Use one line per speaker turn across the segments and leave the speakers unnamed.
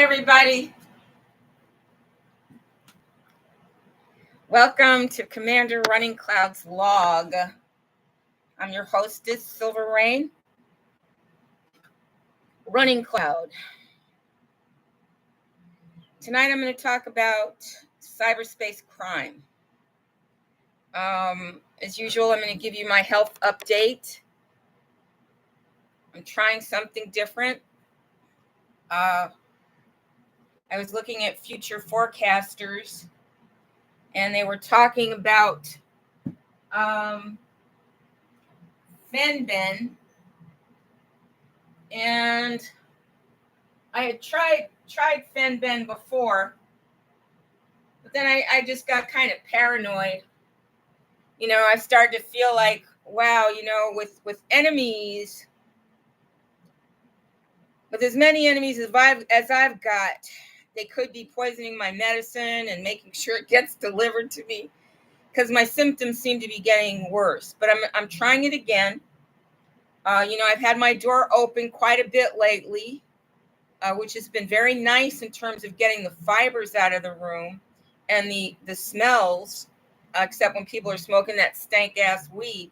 everybody. Welcome to Commander Runningcloud's log. I'm your hostess, Silver Rain. Runningcloud. Tonight I'm going to talk about cyberspace crime. As usual, I'm going to give you my health update. I'm trying something different. I was looking at future forecasters, and they were talking about Fenben, and I had tried Fenben before, but then I just got kind of paranoid. I started to feel like, wow, with enemies, with as many enemies as I've got, they could be poisoning my medicine and making sure it gets delivered to me, because my symptoms seem to be getting worse. But I'm trying it again. I've had my door open quite a bit lately, which has been very nice in terms of getting the fibers out of the room and the smells, except when people are smoking that stank-ass weed.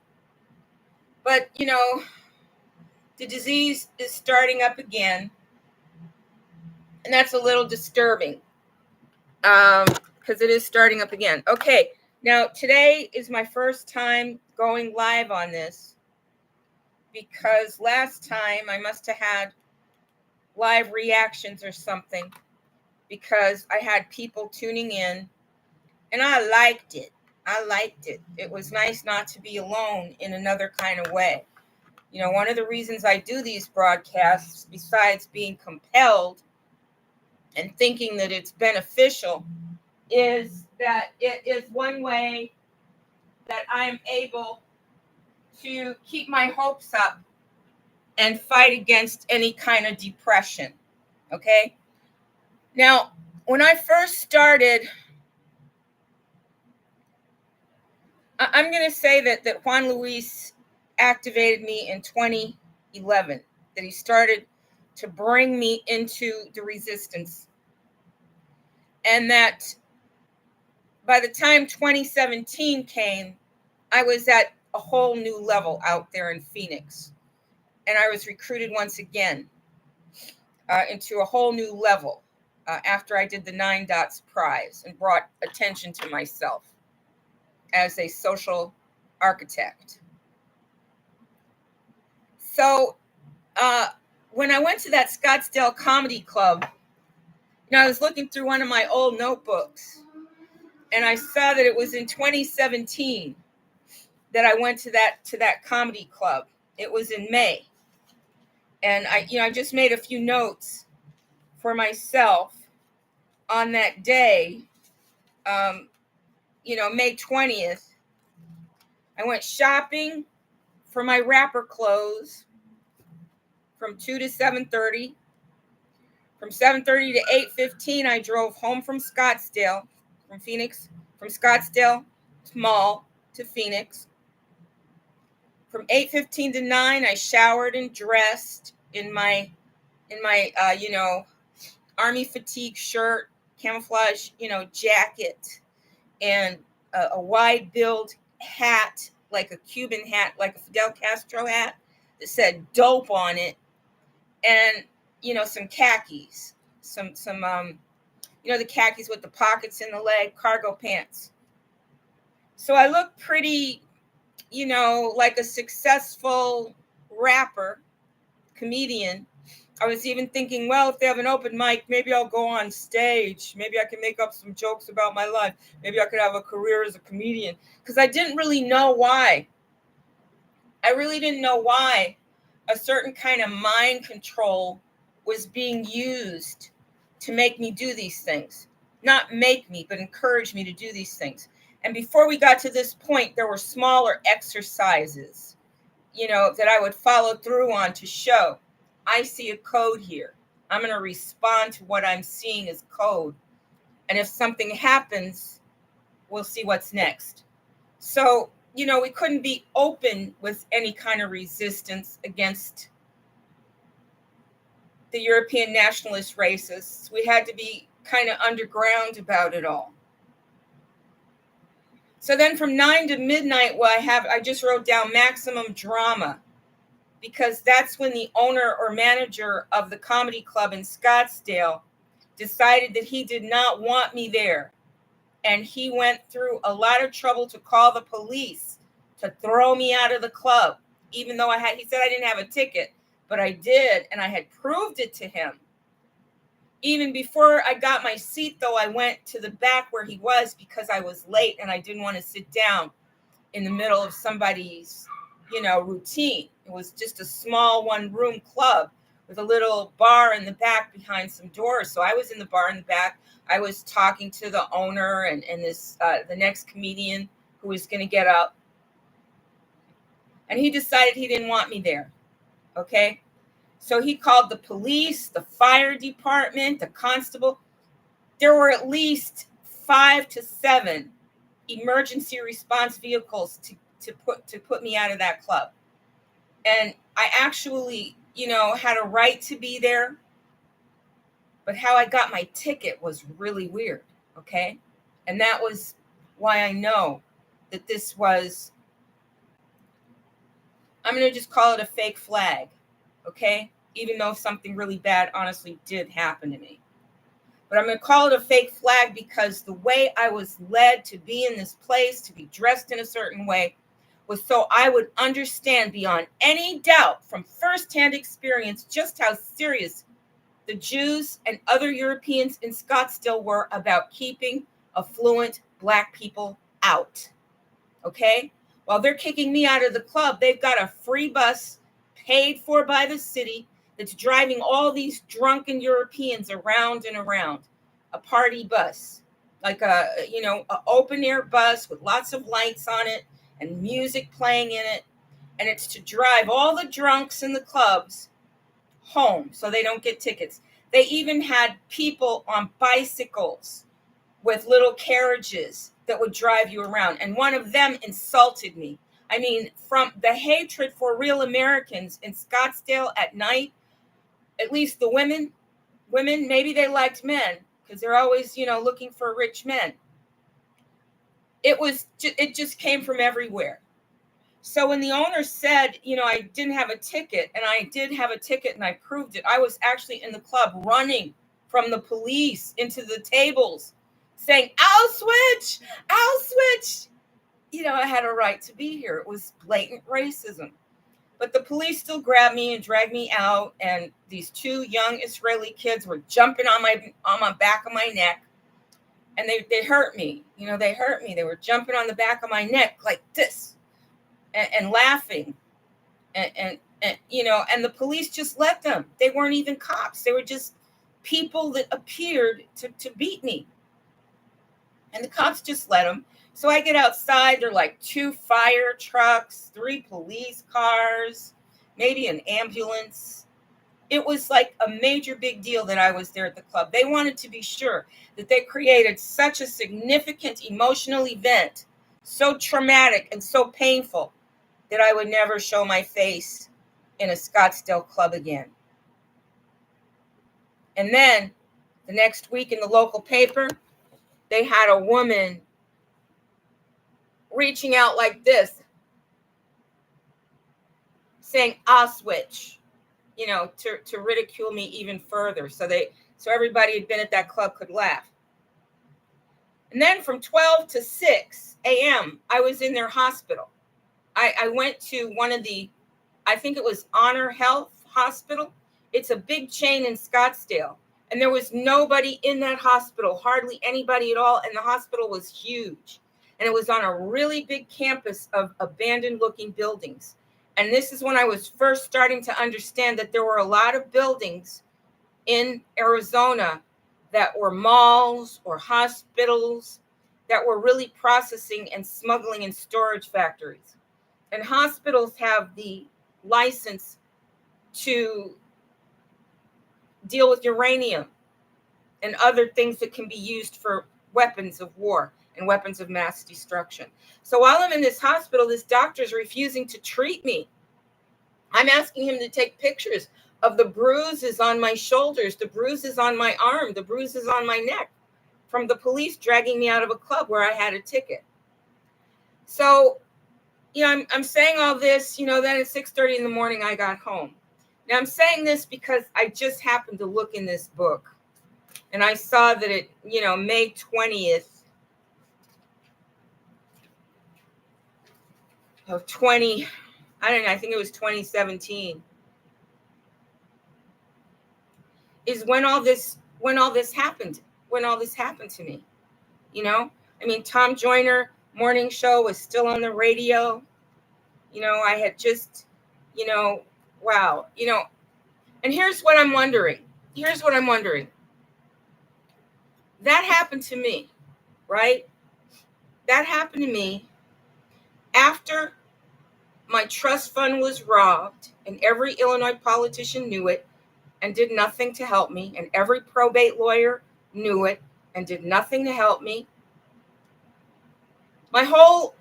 But, the disease is starting up again, and that's a little disturbing, because it is starting up again. Okay, now today is my first time going live on this, because last time I must have had live reactions or something, because I had people tuning in, and I liked it. It was nice not to be alone in another kind of way. One of the reasons I do these broadcasts, besides being compelled and thinking that it's beneficial, is that it is one way that I'm able to keep my hopes up and fight against any kind of depression. Okay? Now, when I first started, I'm going to say that Juan Luis activated me in 2011, that he started to bring me into the resistance. And that by the time 2017 came, I was at a whole new level out there in Phoenix. And I was recruited once again into a whole new level after I did the 9 Dots Prize and brought attention to myself as a social architect. So when I went to that Scottsdale Comedy Club, I was looking through one of my old notebooks, and I saw that it was in 2017 that I went to that comedy club. It was in May, and I just made a few notes for myself on that day. May 20th. I went shopping for my rapper clothes from 2 to 7:30. From 7:30 to 8:15, I drove home from Scottsdale, from Phoenix, from Scottsdale Mall to Phoenix. From 8:15 to 9, I showered and dressed in my army fatigue shirt, camouflage, jacket, and a wide-billed hat, like a Cuban hat, like a Fidel Castro hat that said dope on it, and some khakis, some the khakis with the pockets in the leg, cargo pants. So I look pretty, like a successful rapper, comedian. I was even thinking, well, if they have an open mic, maybe I'll go on stage. Maybe I can make up some jokes about my life. Maybe I could have a career as a comedian. Because I didn't really know why. I really didn't know why a certain kind of mind control was being used to make me do these things. Not make me, but encourage me to do these things. And before we got to this point, there were smaller exercises, that I would follow through on to show, I see a code here. I'm going to respond to what I'm seeing as code. And if something happens, we'll see what's next. So, we couldn't be open with any kind of resistance against the European nationalist racists. We had to be kind of underground about it all. So then from 9 to midnight, I just wrote down maximum drama, because that's when the owner or manager of the comedy club in Scottsdale decided that he did not want me there. And he went through a lot of trouble to call the police to throw me out of the club, even though he said I didn't have a ticket, but I did, and I had proved it to him. Even before I got my seat, though, I went to the back where he was because I was late and I didn't want to sit down in the middle of somebody's, routine. It was just a small one-room club with a little bar in the back behind some doors. So I was in the bar in the back. I was talking to the owner and the next comedian who was going to get up. And he decided he didn't want me there. Okay. So he called the police, the fire department, the constable. There were at least 5 to 7 emergency response vehicles to put me out of that club. And I actually, had a right to be there. But how I got my ticket was really weird. Okay. And that was why I know that this was, I'm going to just call it a fake flag. Okay. Even though something really bad honestly did happen to me. But I'm going to call it a fake flag because the way I was led to be in this place, to be dressed in a certain way, was so I would understand beyond any doubt from firsthand experience just how serious the Jews and other Europeans in Scottsdale were about keeping affluent Black people out. Okay? While they're kicking me out of the club, they've got a free bus paid for by the city that's driving all these drunken Europeans around and around. A party bus, like a open air bus with lots of lights on it and music playing in it. And it's to drive all the drunks in the clubs home so they don't get tickets. They even had people on bicycles with little carriages that would drive you around. And one of them insulted me. I mean, from the hatred for real Americans in Scottsdale at night, at least the women, maybe they liked men because they're always, looking for rich men. It just came from everywhere. So when the owner said, I didn't have a ticket, and I did have a ticket and I proved it, I was actually in the club running from the police into the tables saying, I'll switch. I had a right to be here. It was blatant racism. But the police still grabbed me and dragged me out, and these 2 young Israeli kids were jumping on my back of my neck, and they hurt me. They hurt me. They were jumping on the back of my neck like this and laughing, and the police just let them. They weren't even cops. They were just people that appeared to beat me, and the cops just let them. So I get outside, there are like 2 fire trucks, 3 police cars, maybe an ambulance. It was like a major big deal that I was there at the club. They wanted to be sure that they created such a significant emotional event, so traumatic and so painful, that I would never show my face in a Scottsdale club again. And then the next week in the local paper, they had a woman reaching out like this, saying, I'll switch, to ridicule me even further. So everybody who'd been at that club could laugh. And then from 12 to 6 a.m., I was in their hospital. I went to one of I think it was Honor Health Hospital. It's a big chain in Scottsdale. And there was nobody in that hospital, hardly anybody at all. And the hospital was huge. And it was on a really big campus of abandoned looking buildings. And this is when I was first starting to understand that there were a lot of buildings in Arizona that were malls or hospitals that were really processing and smuggling and storage factories. And hospitals have the license to deal with uranium and other things that can be used for weapons of war and weapons of mass destruction. So while I'm in this hospital, this doctor's refusing to treat me. I'm asking him to take pictures of the bruises on my shoulders, the bruises on my arm, the bruises on my neck from the police dragging me out of a club where I had a ticket. So, I'm saying all this, then at 6:30 in the morning, I got home. Now I'm saying this because I just happened to look in this book and I saw that it, May 20th of I think it was 2017 is when all this happened to me. Tom Joyner morning show was still on the radio. I had just, wow, and here's what I'm wondering. That happened to me, right? That happened to me after my trust fund was robbed and every Illinois politician knew it and did nothing to help me, and every probate lawyer knew it and did nothing to help me. My whole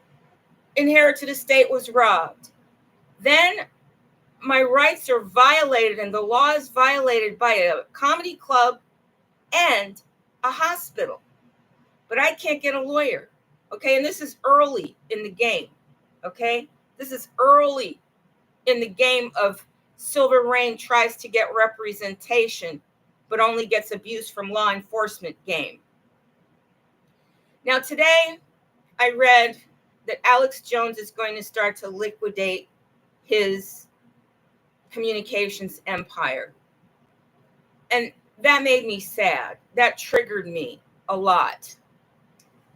inherited estate was robbed. Then my rights are violated and the law is violated by a comedy club and a hospital. But I can't get a lawyer. Okay, and this is early in the game. Okay, this is early in the game of Silver Rain tries to get representation, but only gets abuse from law enforcement game. Now today, I read that Alex Jones is going to start to liquidate his communications empire. And that made me sad. That triggered me a lot.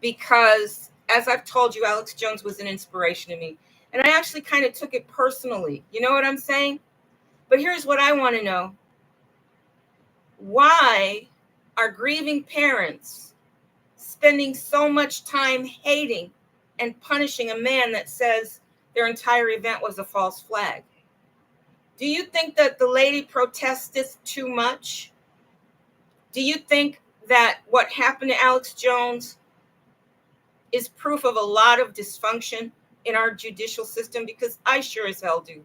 Because, as I've told you, Alex Jones was an inspiration to me. And I actually kind of took it personally. You know what I'm saying? But here's what I want to know. Why are grieving parents spending so much time hating and punishing a man that says their entire event was a false flag? Do you think that the lady protested too much? Do you think that what happened to Alex Jones is proof of a lot of dysfunction in our judicial system? Because I sure as hell do.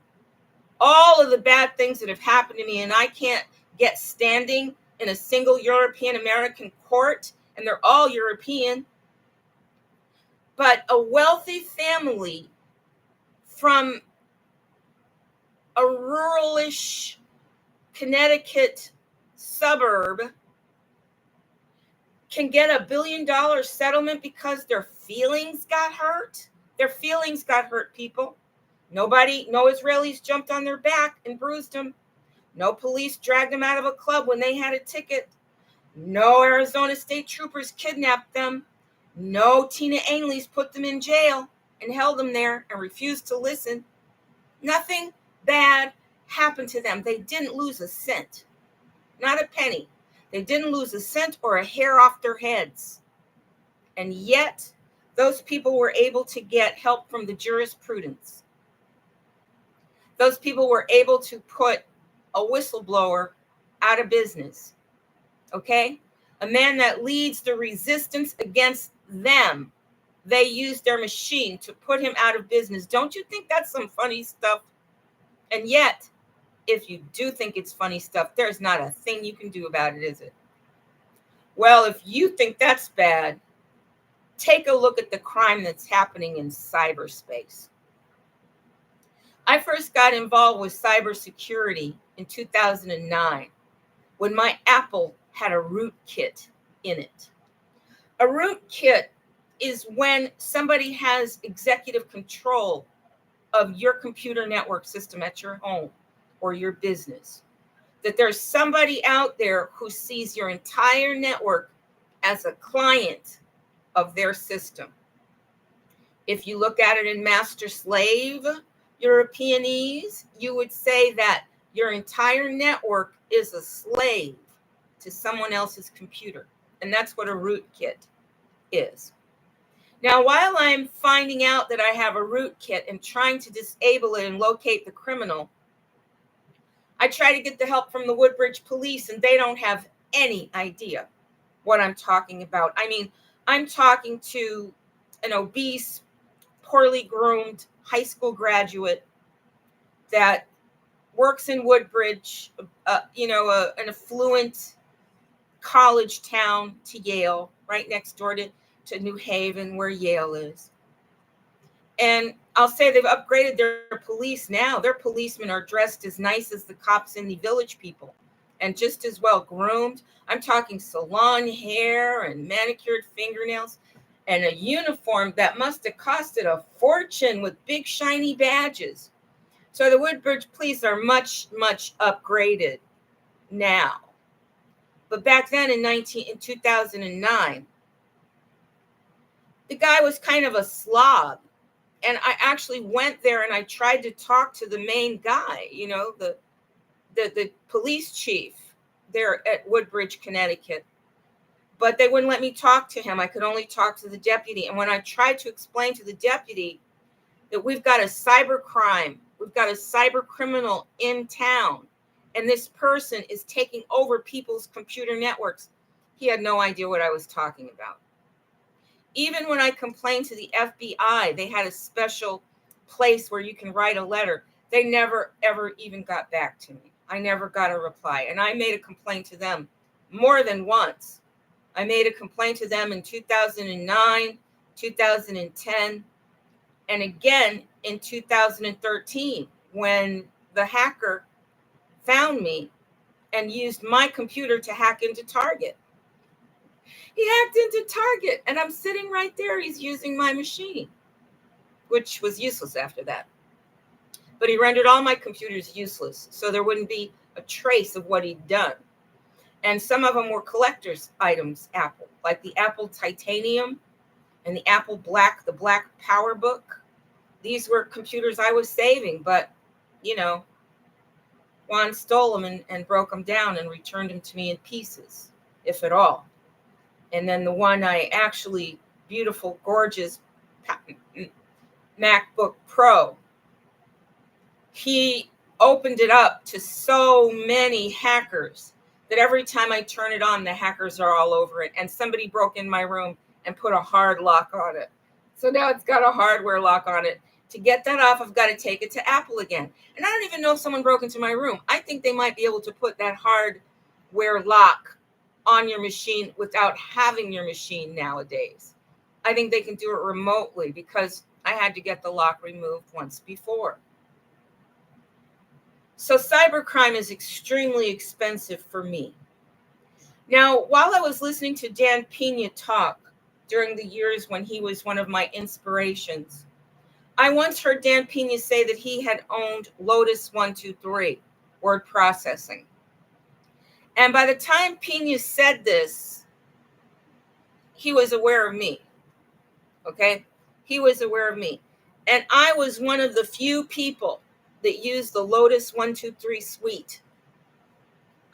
All of the bad things that have happened to me, and I can't get standing in a single European American court, and they're all European. But a wealthy family from a ruralish Connecticut suburb can get $1 billion settlement because their feelings got hurt. Their feelings got hurt, people. No Israelis jumped on their back and bruised them. No police dragged them out of a club when they had a ticket. No Arizona state troopers kidnapped them. No Tina Ainleys put them in jail and held them there and refused to listen. Nothing bad happened to them. They didn't lose a cent, not a penny. They didn't lose a cent or a hair off their heads. And yet, those people were able to get help from the jurisprudence. Those people were able to put a whistleblower out of business. Okay? A man that leads the resistance against them. They used their machine to put him out of business. Don't you think that's some funny stuff? And yet, if you do think it's funny stuff, there's not a thing you can do about it, is it? Well, if you think that's bad, take a look at the crime that's happening in cyberspace. I first got involved with cybersecurity in 2009 when my Apple had a rootkit in it. A rootkit is when somebody has executive control of your computer network system at your home or your business. That there's somebody out there who sees your entire network as a client of their system. If you look at it in master-slave Europeanese, you would say that your entire network is a slave to someone else's computer. And that's what a rootkit is. Now, while I'm finding out that I have a rootkit and trying to disable it and locate the criminal, I try to get the help from the Woodbridge police, and they don't have any idea what I'm talking about. I mean, I'm talking to an obese, poorly groomed high school graduate that works in Woodbridge, an affluent college town to Yale, right next door to New Haven, where Yale is. And I'll say they've upgraded their police now. Their policemen are dressed as nice as the cops in the Village People and just as well groomed. I'm talking salon hair and manicured fingernails and a uniform that must have costed a fortune with big shiny badges. So the Woodbridge police are much, much upgraded now. But back then in 2009, the guy was kind of a slob. And I actually went there and I tried to talk to the main guy, the police chief there at Woodbridge, Connecticut. But they wouldn't let me talk to him. I could only talk to the deputy. And when I tried to explain to the deputy that we've got a cyber crime, we've got a cyber criminal in town, and this person is taking over people's computer networks, he had no idea what I was talking about. Even when I complained to the FBI, they had a special place where you can write a letter. They never, ever even got back to me. I never got a reply. And I made a complaint to them more than once. I made a complaint to them in 2009, 2010, and again in 2013 when the hacker found me and used my computer to hack into Target. He hacked into Target, and I'm sitting right there. He's using my machine, which was useless after that. But he rendered all my computers useless, so there wouldn't be a trace of what he'd done. And some of them were collector's items, Apple, like the Apple Titanium and the Apple Black, the Black PowerBook. These were computers I was saving, but, Juan stole them and broke them down and returned them to me in pieces, if at all. And then the one beautiful, gorgeous MacBook Pro, he opened it up to so many hackers that every time I turn it on, the hackers are all over it. And somebody broke in my room and put a hard lock on it. So now it's got a hardware lock on it. To get that off, I've got to take it to Apple again. And I don't even know if someone broke into my room. I think they might be able to put that hardware lock on your machine without having your machine nowadays. I think they can do it remotely because I had to get the lock removed once before. So cybercrime is extremely expensive for me. Now, while I was listening to Dan Pena talk during the years when he was one of my inspirations, I once heard Dan Pena say that he had owned Lotus 123 word processing. And by the time Pena said this, he was aware of me. Okay? He was aware of me. And I was one of the few people that used the Lotus 123 suite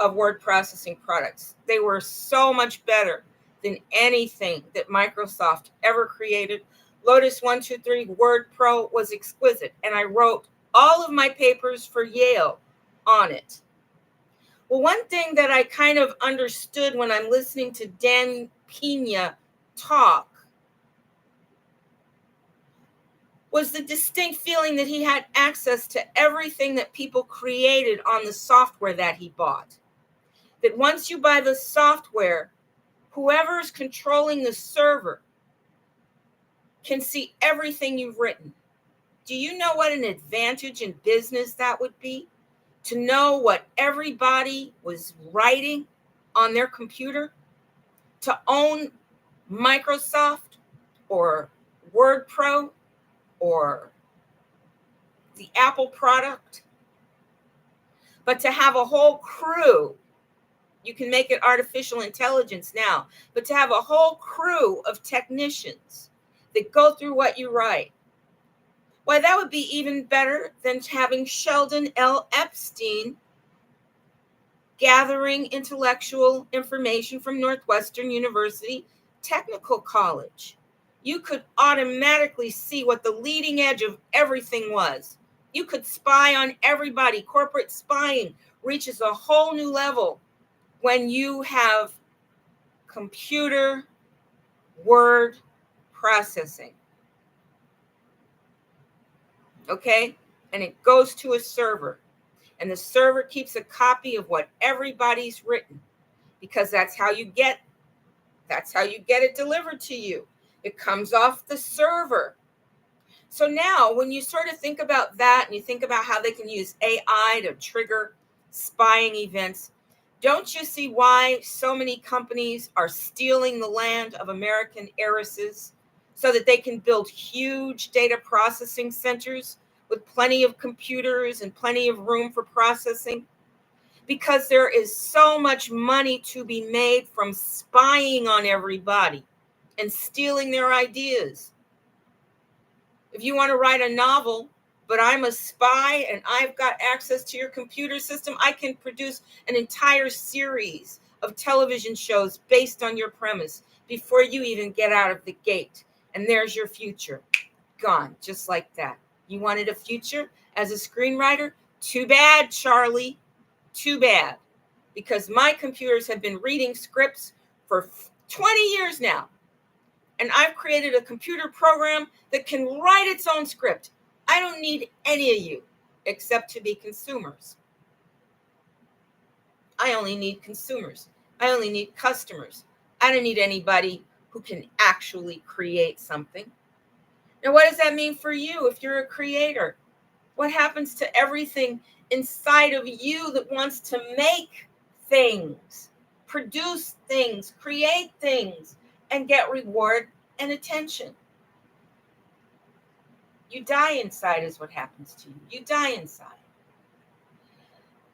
of word processing products. They were so much better than anything that Microsoft ever created. Lotus 123 Word Pro was exquisite, and I wrote all of my papers for Yale on it. Well, one thing that I kind of understood when I'm listening to Dan Pena talk was the distinct feeling that he had access to everything that people created on the software that he bought. That once you buy the software, whoever is controlling the server can see everything you've written. Do you know what an advantage in business that would be? To know what everybody was writing on their computer? To own Microsoft or Word Pro or the Apple product? But to have a whole crew, you can make it artificial intelligence now, but to have a whole crew of technicians that go through what you write, why, that would be even better than having Sheldon L. Epstein gathering intellectual information from Northwestern University Technical College. You could automatically see what the leading edge of everything was. You could spy on everybody. Corporate spying reaches a whole new level when you have computer word processing. Okay? And it goes to a server. And the server keeps a copy of what everybody's written, because that's how you get it delivered to you. It comes off the server. So now when you sort of think about that and you think about how they can use AI to trigger spying events, don't you see why so many companies are stealing the land of American heiresses so that they can build huge data processing centers with plenty of computers and plenty of room for processing? Because there is so much money to be made from spying on everybody and stealing their ideas. If you want to write a novel, but I'm a spy and I've got access to your computer system, I can produce an entire series of television shows based on your premise before you even get out of the gate. And there's your future. Gone, just like that. You wanted a future as a screenwriter? Too bad, Charlie. Too bad. Because my computers have been reading scripts for 20 years now. And I've created a computer program that can write its own script. I don't need any of you except to be consumers. I only need consumers. I only need customers. I don't need anybody who can actually create something. Now, what does that mean for you if you're a creator? What happens to everything inside of you that wants to make things, produce things, create things, and get reward and attention? You die inside is what happens to you. You die inside.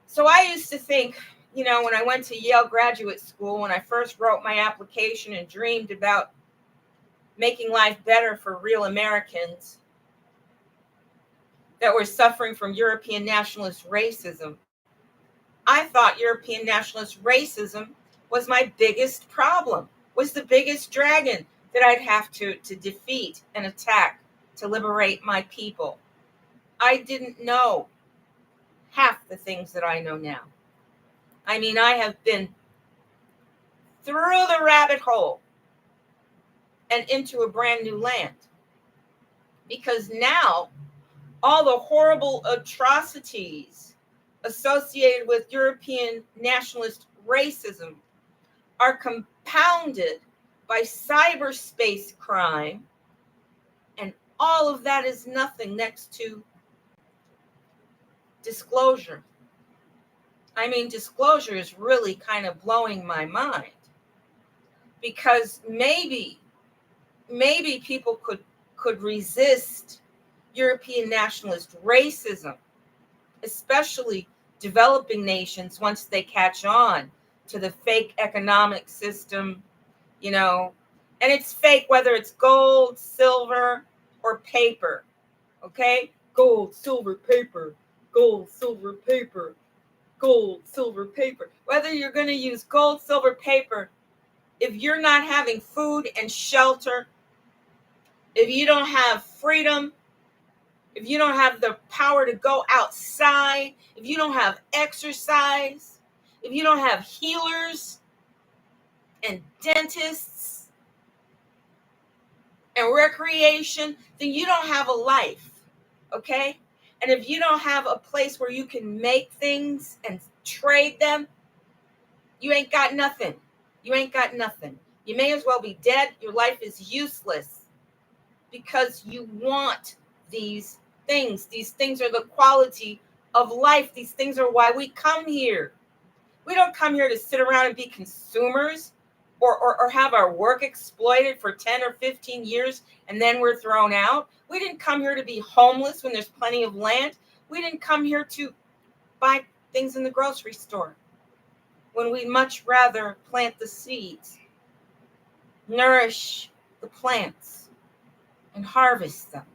So I used to think, when I went to Yale Graduate School, when I first wrote my application and dreamed about making life better for real Americans that were suffering from European nationalist racism, I thought European nationalist racism was my biggest problem, was the biggest dragon that I'd have to defeat and attack to liberate my people. I didn't know half the things that I know now. I mean, I have been through the rabbit hole and into a brand new land. Because now all the horrible atrocities associated with European nationalist racism are compounded by cyberspace crime, and all of that is nothing next to disclosure. I mean, disclosure is really kind of blowing my mind, because maybe people could resist European nationalist racism, especially developing nations, once they catch on to the fake economic system, and it's fake whether it's gold, silver, or paper. Okay? Gold, silver, paper. Gold, silver, paper. Gold, silver, paper. Whether you're going to use gold, silver, paper, if you're not having food and shelter, if you don't have freedom, if you don't have the power to go outside, if you don't have exercise, if you don't have healers and dentists and recreation, then you don't have a life, okay? And if you don't have a place where you can make things and trade them, you ain't got nothing. You ain't got nothing. You may as well be dead. Your life is useless because you want these things. These things are the quality of life. These things are why we come here. We don't come here to sit around and be consumers or have our work exploited for 10 or 15 years and then we're thrown out. We didn't come here to be homeless when there's plenty of land. We didn't come here to buy things in the grocery store when we'd much rather plant the seeds, nourish the plants, and harvest them.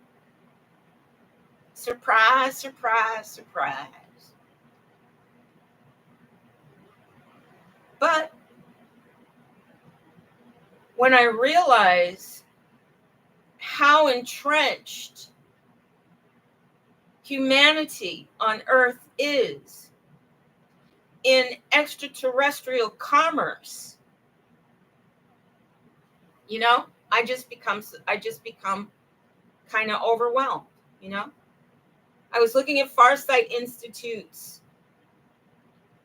Surprise, surprise, surprise. But when I realize how entrenched humanity on Earth is in extraterrestrial commerce, I just become kind of overwhelmed. I was looking at Farsight Institute's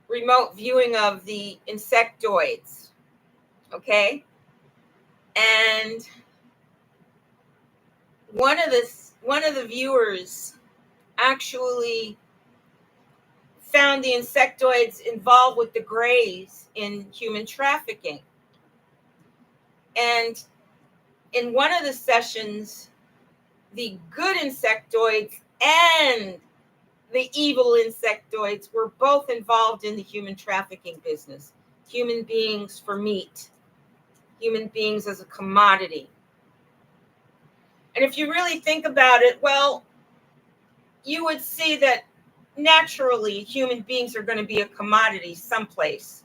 remote viewing of the insectoids. Okay? And one of the viewers actually found the insectoids involved with the greys in human trafficking. And in one of the sessions, the good insectoids and the evil insectoids were both involved in the human trafficking business. Human beings for meat, human beings as a commodity. And if you really think about it, well, you would see that naturally human beings are going to be a commodity someplace,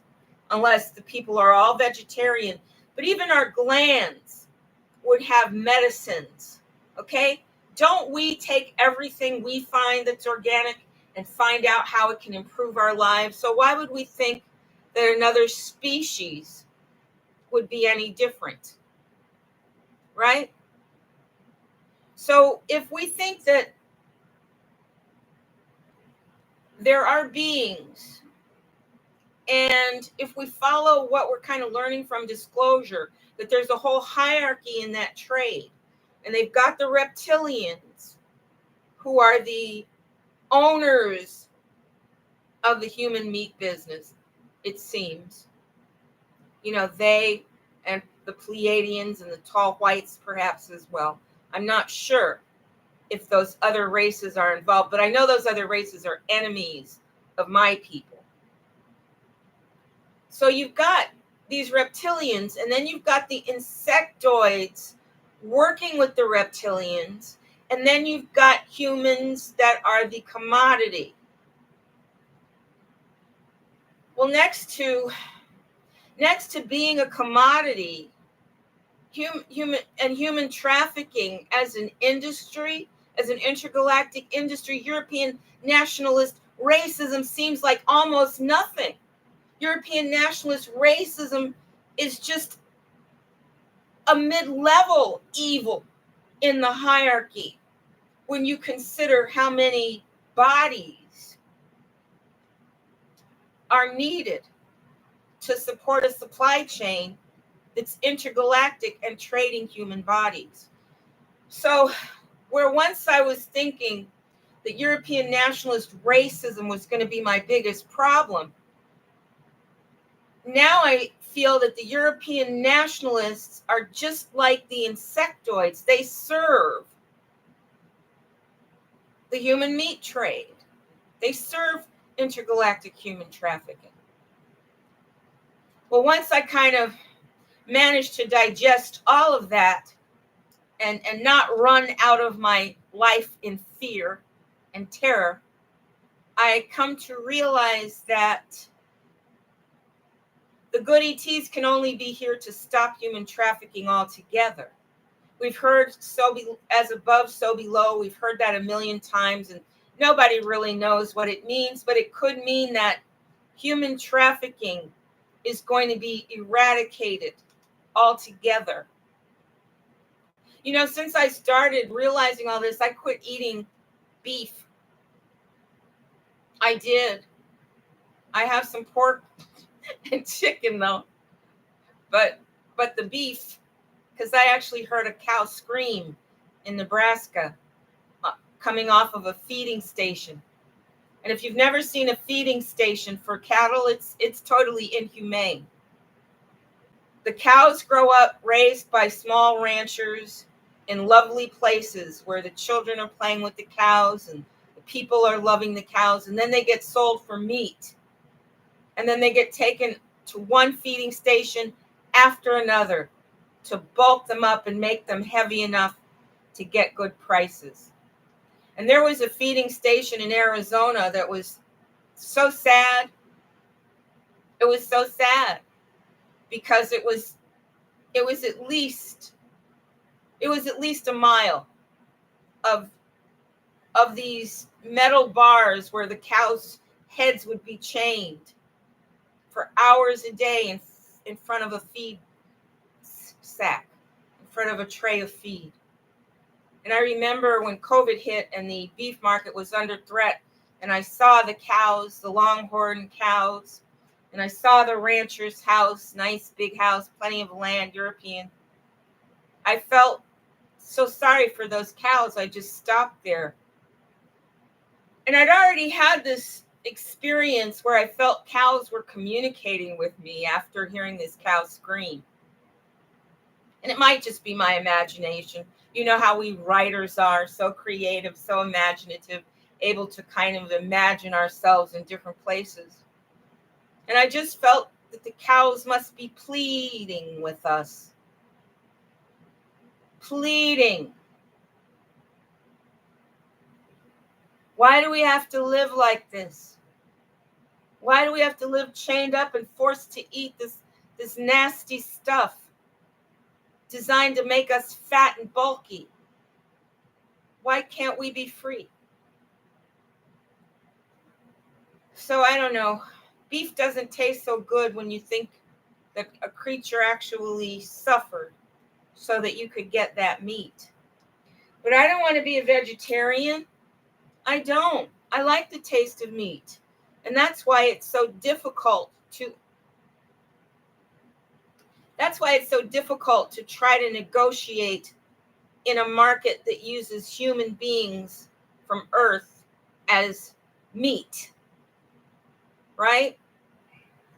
unless the people are all vegetarian. But even our glands would have medicines, okay? Don't we take everything we find that's organic and find out how it can improve our lives? So why would we think that another species would be any different, right? So if we think that there are beings, and if we follow what we're kind of learning from disclosure, that there's a whole hierarchy in that trade, and they've got the reptilians who are the owners of the human meat business, it seems. You know, they and the Pleiadians and the tall whites perhaps as well. I'm not sure if those other races are involved, but I know those other races are enemies of my people. So you've got these reptilians, and then you've got the insectoids working with the reptilians, and then you've got humans that are the commodity. Well, next to being a commodity, human trafficking as an industry, as an intergalactic industry, European nationalist racism seems like almost nothing. European nationalist racism is just a mid-level evil in the hierarchy when you consider how many bodies are needed to support a supply chain that's intergalactic and trading human bodies. So where once I was thinking that European nationalist racism was going to be my biggest problem, now I feel that the European nationalists are just like the insectoids. They serve the human meat trade. They serve intergalactic human trafficking. Well, once I kind of managed to digest all of that and not run out of my life in fear and terror, I come to realize that the good ETs can only be here to stop human trafficking altogether. We've heard so be as above, so below. We've heard that a million times, and nobody really knows what it means, but it could mean that human trafficking is going to be eradicated altogether. You know, since I started realizing all this, I quit eating beef. I did. I have some pork and chicken though, but the beef, because I actually heard a cow scream in Nebraska coming off of a feeding station. And if you've never seen a feeding station for cattle, it's totally inhumane. The cows grow up raised by small ranchers in lovely places where the children are playing with the cows and the people are loving the cows, and then they get sold for meat. And then they get taken to one feeding station after another to bulk them up and make them heavy enough to get good prices. And there was a feeding station in Arizona that was so sad. It was so sad because it was at least a mile of these metal bars where the cows' heads would be chained for hours a day in front of a feed sack, in front of a tray of feed. And I remember when COVID hit and the beef market was under threat, and I saw the cows, the longhorn cows, and I saw the rancher's house, nice big house, plenty of land, European. I felt so sorry for those cows. I just stopped there. And I'd already had this experience where I felt cows were communicating with me after hearing this cow scream. And it might just be my imagination. You know how we writers are, so creative, so imaginative, able to kind of imagine ourselves in different places. And I just felt that the cows must be pleading with us. Pleading. Why do we have to live like this? Why do we have to live chained up and forced to eat this nasty stuff designed to make us fat and bulky? Why can't we be free? So I don't know. Beef doesn't taste so good when you think that a creature actually suffered so that you could get that meat. But I don't want to be a vegetarian. I don't. I like the taste of meat. And that's why it's so difficult to try to negotiate in a market that uses human beings from Earth as meat. Right?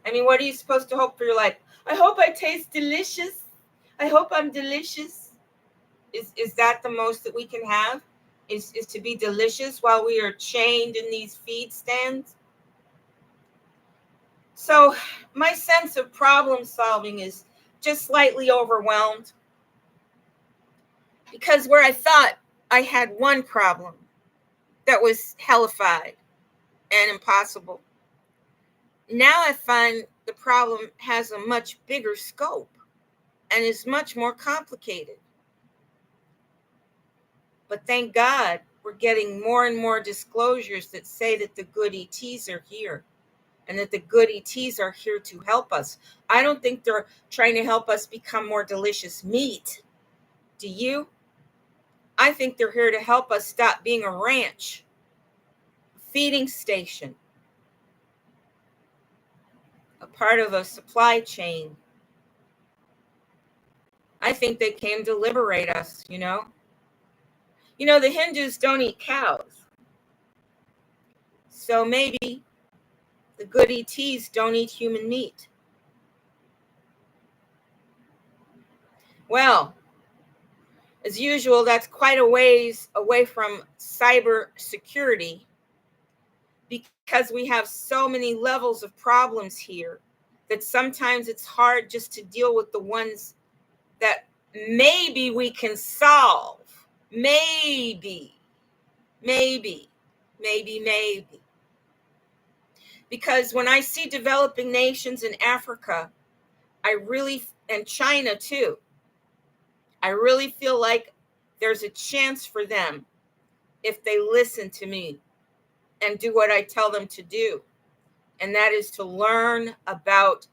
I mean, what are you supposed to hope for your life? I hope I taste delicious. I hope I'm delicious. Is that the most that we can have? Is to be delicious while we are chained in these feed stands? So my sense of problem solving is just slightly overwhelmed, because where I thought I had one problem that was hellified and impossible, now I find the problem has a much bigger scope and is much more complicated. But thank God we're getting more and more disclosures that say that the good ETs are here and that the good ETs are here to help us. I don't think they're trying to help us become more delicious meat. Do you? I think they're here to help us stop being a ranch, a feeding station, a part of a supply chain. I think they came to liberate us, you know? You know, the Hindus don't eat cows. So maybe the good ETs don't eat human meat. Well, as usual, that's quite a ways away from cyber security, because we have so many levels of problems here that sometimes it's hard just to deal with the ones that maybe we can solve. Maybe. Because when I see developing nations in Africa, and China too, I really feel like there's a chance for them if they listen to me and do what I tell them to do. And that is to learn about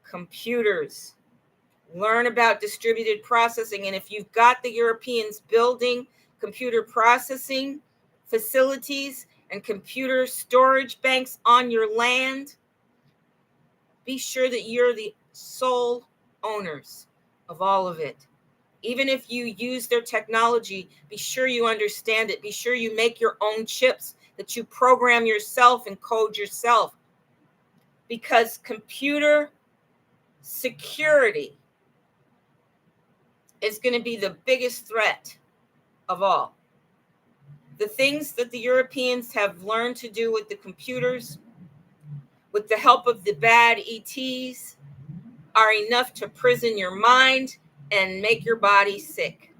computers, learn about distributed processing. And if you've got the Europeans building computer processing facilities and computer storage banks on your land, be sure that you're the sole owners of all of it. Even if you use their technology, be sure you understand it. Be sure you make your own chips, that you program yourself and code yourself. Because computer security is going to be the biggest threat of all. The things that the Europeans have learned to do with the computers, with the help of the bad ETs, are enough to prison your mind and make your body sick.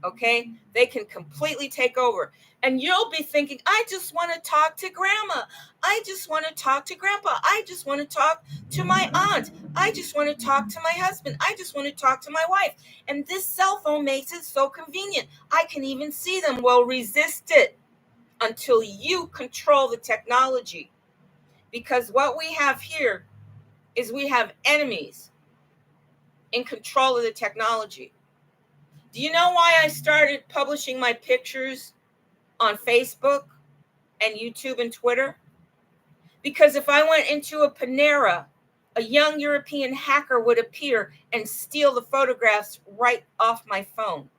Okay? They can completely take over. And you'll be thinking, I just want to talk to grandma. I just want to talk to grandpa. I just want to talk to my aunt. I just want to talk to my husband. I just want to talk to my wife. And this cell phone makes it so convenient. I can even see them. Well, resist it until you control the technology. Because what we have here is we have enemies in control of the technology. Do you know why I started publishing my pictures on Facebook? and YouTube and Twitter? Because if I went into a Panera, a young European hacker would appear and steal the photographs right off my phone.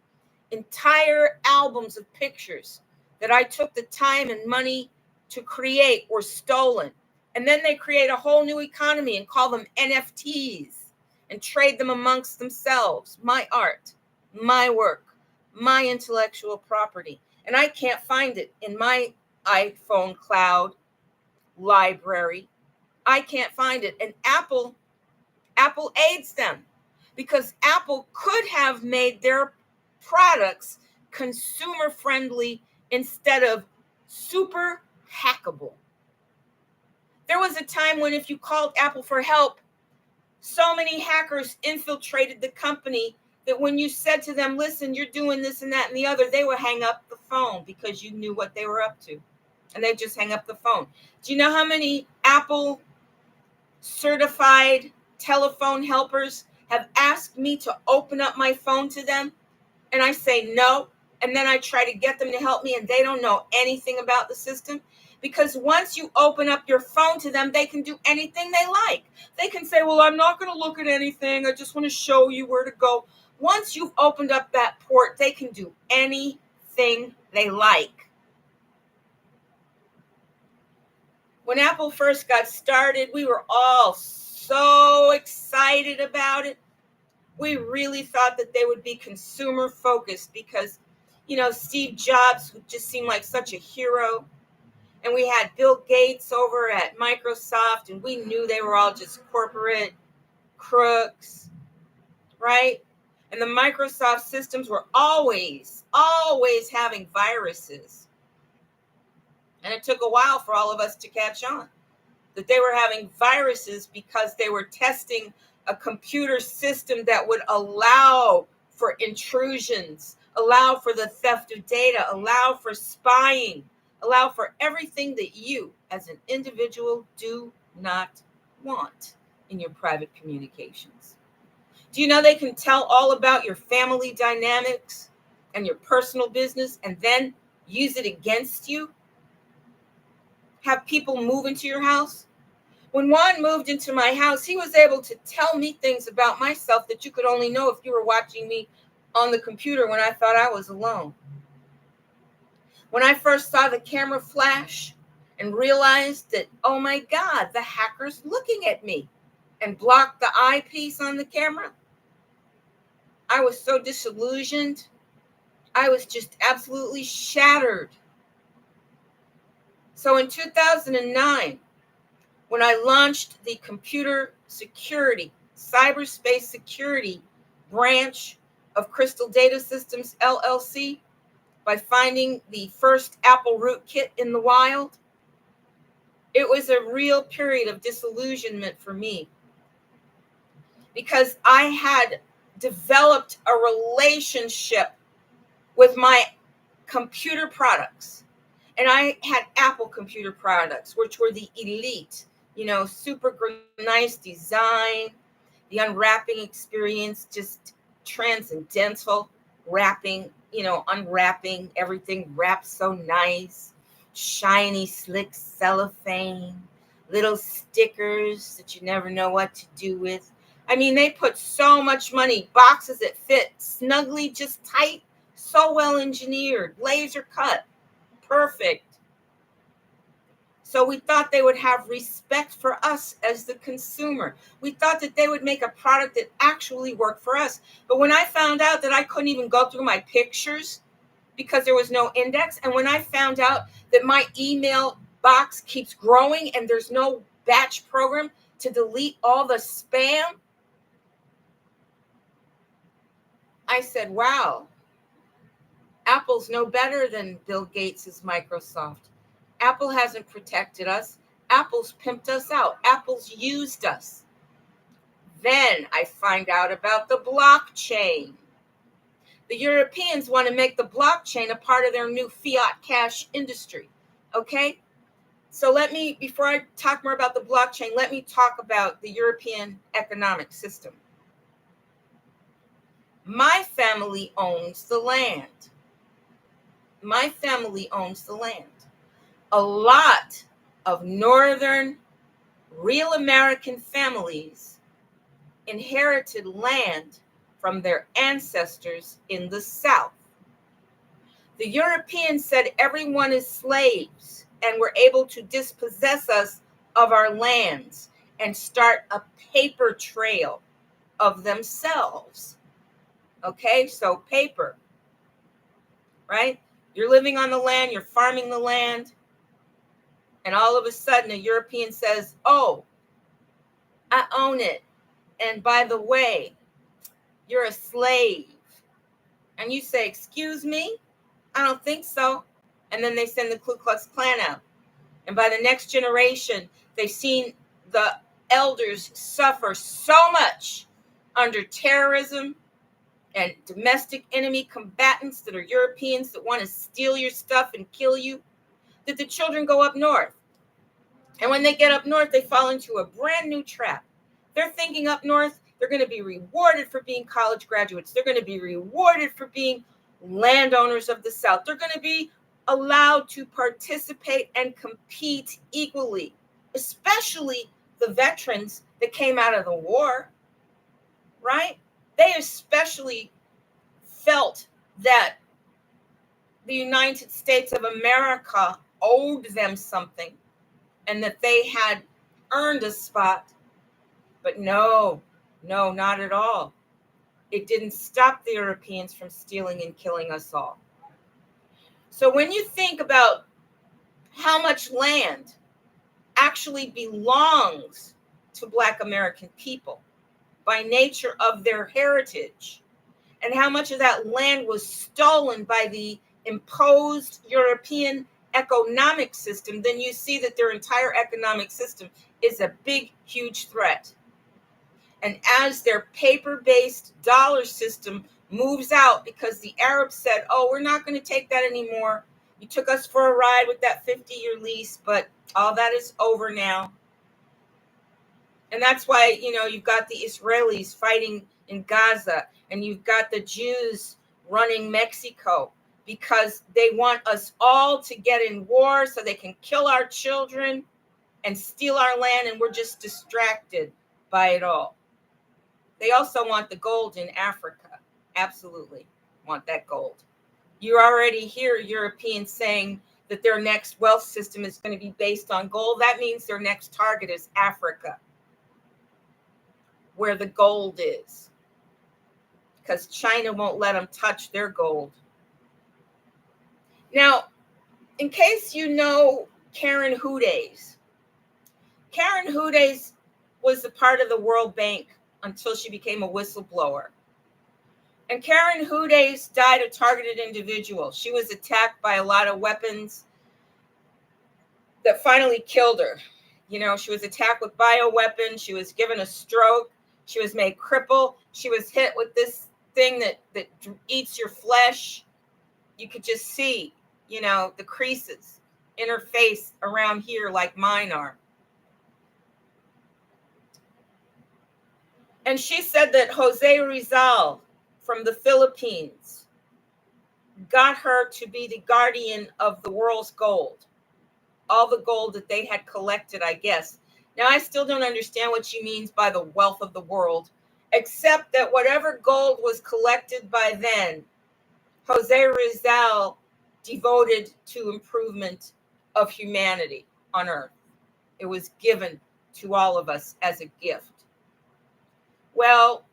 Entire albums of pictures that I took the time and money to create were stolen. And then they create a whole new economy and call them NFTs and trade them amongst themselves. My art, my work, my intellectual property. And I can't find it in my iPhone cloud library. I can't find it. And Apple aids them because Apple could have made their products consumer friendly instead of super hackable. There was a time when if you called Apple for help, so many hackers infiltrated the company that when you said to them, listen, you're doing this and that and the other, they would hang up the phone because you knew what they were up to. And they just hang up the phone. Do you know how many Apple certified telephone helpers have asked me to open up my phone to them? And I say no. And then I try to get them to help me and they don't know anything about the system. Because once you open up your phone to them, they can do anything they like. They can say, well, I'm not going to look at anything. I just want to show you where to go. Once you've opened up that port, they can do anything they like. When Apple first got started, we were all so excited about it. We really thought that they would be consumer focused because, Steve Jobs just seemed like such a hero. And we had Bill Gates over at Microsoft, and we knew they were all just corporate crooks, right? And the Microsoft systems were always having viruses. And it took a while for all of us to catch on that they were having viruses because they were testing a computer system that would allow for intrusions, allow for the theft of data, allow for spying, allow for everything that you as an individual do not want in your private communications. Do you know they can tell all about your family dynamics and your personal business and then use it against you? Have people move into your house? When Juan moved into my house, he was able to tell me things about myself that you could only know if you were watching me on the computer when I thought I was alone. When I first saw the camera flash and realized that, oh my God, the hacker's looking at me and blocked the eyepiece on the camera, I was so disillusioned. I was just absolutely shattered. So in 2009, when I launched the computer security, cyberspace security branch of Crystal Data Systems, LLC, by finding the first Apple rootkit in the wild, it was a real period of disillusionment for me because I had developed a relationship with my computer products. And I had Apple computer products, which were the elite, super nice design, the unwrapping experience, just transcendental wrapping, unwrapping, everything wrapped so nice, shiny, slick cellophane, little stickers that you never know what to do with. I mean, they put so much money, boxes that fit snugly, just tight, so well engineered, laser cut, perfect. So we thought they would have respect for us as the consumer. We thought that they would make a product that actually worked for us. But when I found out that I couldn't even go through my pictures because there was no index, and when I found out that my email box keeps growing and there's no batch program to delete all the spam, I said, wow, Apple's no better than Bill Gates' Microsoft. Apple hasn't protected us. Apple's pimped us out. Apple's used us. Then I find out about the blockchain. The Europeans want to make the blockchain a part of their new fiat cash industry. Okay? So before I talk more about the blockchain, let me talk about the European economic system. My family owns the land. My family owns the land. a lot of northern real American families inherited land from their ancestors in the South. The Europeans said everyone is slaves and were able to dispossess us of our lands and start a paper trail of themselves. Okay, so paper, right? You're living on the land, you're farming the land, and all of a sudden a European says, oh, I own it. And by the way, you're a slave. And you say, excuse me? I don't think so. And then they send the Ku Klux Klan out. And by the next generation, they've seen the elders suffer so much under terrorism and domestic enemy combatants that are Europeans that want to steal your stuff and kill you, that the children go up north. And when they get up north, they fall into a brand new trap. They're thinking up north, they're going to be rewarded for being college graduates. They're going to be rewarded for being landowners of the South. They're going to be allowed to participate and compete equally, especially the veterans that came out of the war, right? They especially felt that the United States of America owed them something and that they had earned a spot. But no, not at all. It didn't stop the Europeans from stealing and killing us all. So when you think about how much land actually belongs to Black American people by nature of their heritage, and how much of that land was stolen by the imposed European economic system, then you see that their entire economic system is a big, huge threat. And as their paper-based dollar system moves out, because the Arabs said, oh, we're not going to take that anymore. You took us for a ride with that 50-year lease, but all that is over now. And that's why, you've got the Israelis fighting in Gaza, and you've got the Jews running Mexico, because they want us all to get in war so they can kill our children and steal our land, and we're just distracted by it all. They also want the gold in Africa. Absolutely want that gold. You already hear Europeans saying that their next wealth system is going to be based on gold. That means their next target is Africa, where the gold is, because China won't let them touch their gold. Now, in case you know Karen Hudes was a part of the World Bank until she became a whistleblower. And Karen Hudes died a targeted individual. She was attacked by a lot of weapons that finally killed her. She was attacked with bioweapons. She was given a stroke. She was made crippled. She was hit with this thing that eats your flesh. You could just see, the creases in her face around here like mine are. And she said that Jose Rizal from the Philippines got her to be the guardian of the world's gold, all the gold that they had collected, I guess. Now, I still don't understand what she means by the wealth of the world, except that whatever gold was collected by then, Jose Rizal devoted to improvement of humanity on earth. It was given to all of us as a gift. Well,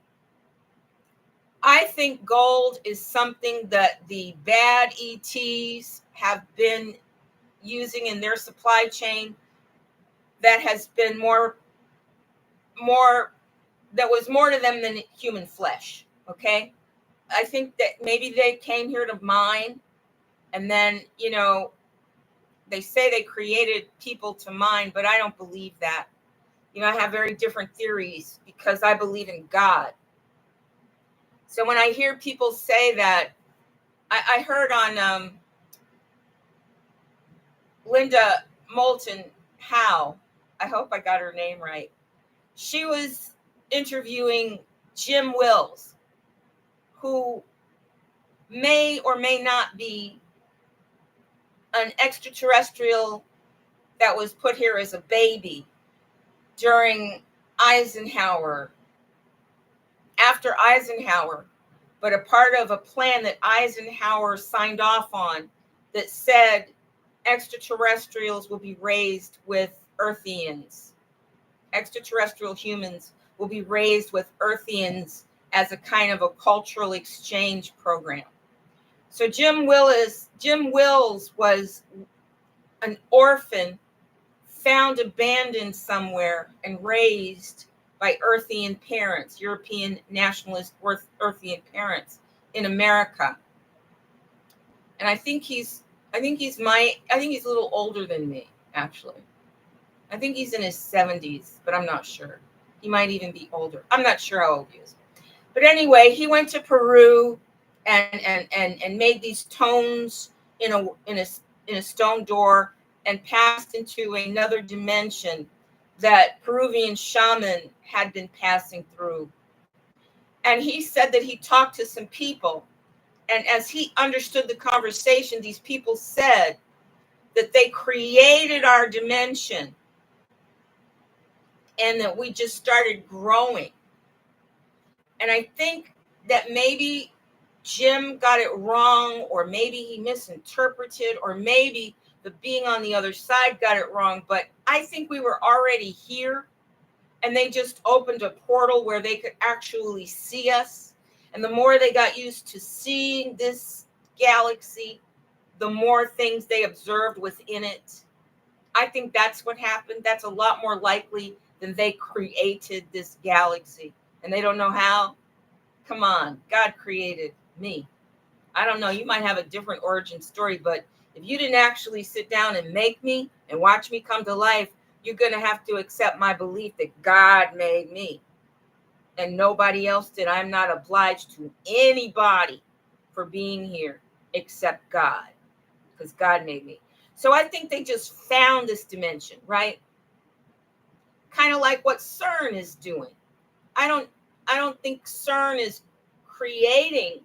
I think gold is something that the bad ETs have been using in their supply chain that has been more that was more to them than human flesh. Okay. I think that maybe they came here to mine, and then, they say they created people to mine, but I don't believe that. I have very different theories because I believe in God. So when I hear people say that, I heard on Linda Moulton Howe, I hope I got her name right. She was interviewing Jim Wills, who may or may not be an extraterrestrial that was put here as a baby during Eisenhower, after Eisenhower, but a part of a plan that Eisenhower signed off on that said extraterrestrials will be raised with Earthians. Extraterrestrial humans will be raised with Earthians as a kind of a cultural exchange program. So Jim Wills was an orphan found abandoned somewhere and raised by Earthian parents, European nationalist Earthian parents in America. And I think he's a little older than me, actually. I think he's in his 70s, but I'm not sure. He might even be older. I'm not sure how old he is. But anyway, he went to Peru and made these tones in a stone door and passed into another dimension that Peruvian shaman had been passing through. And he said that he talked to some people, and as he understood the conversation, these people said that they created our dimension and that we just started growing. And I think that maybe Jim got it wrong, or maybe he misinterpreted, or maybe the being on the other side got it wrong. But I think we were already here, and they just opened a portal where they could actually see us. And the more they got used to seeing this galaxy, the more things they observed within it. I think that's what happened. That's a lot more likely than they created this galaxy. And they don't know how. Come on, God created me. I don't know, you might have a different origin story, but if you didn't actually sit down and make me and watch me come to life, you're going to have to accept my belief that God made me and nobody else did. I'm not obliged to anybody for being here except God, because God made me. So I think they just found this dimension, right? Kind of like what CERN is doing. I don't think CERN is creating,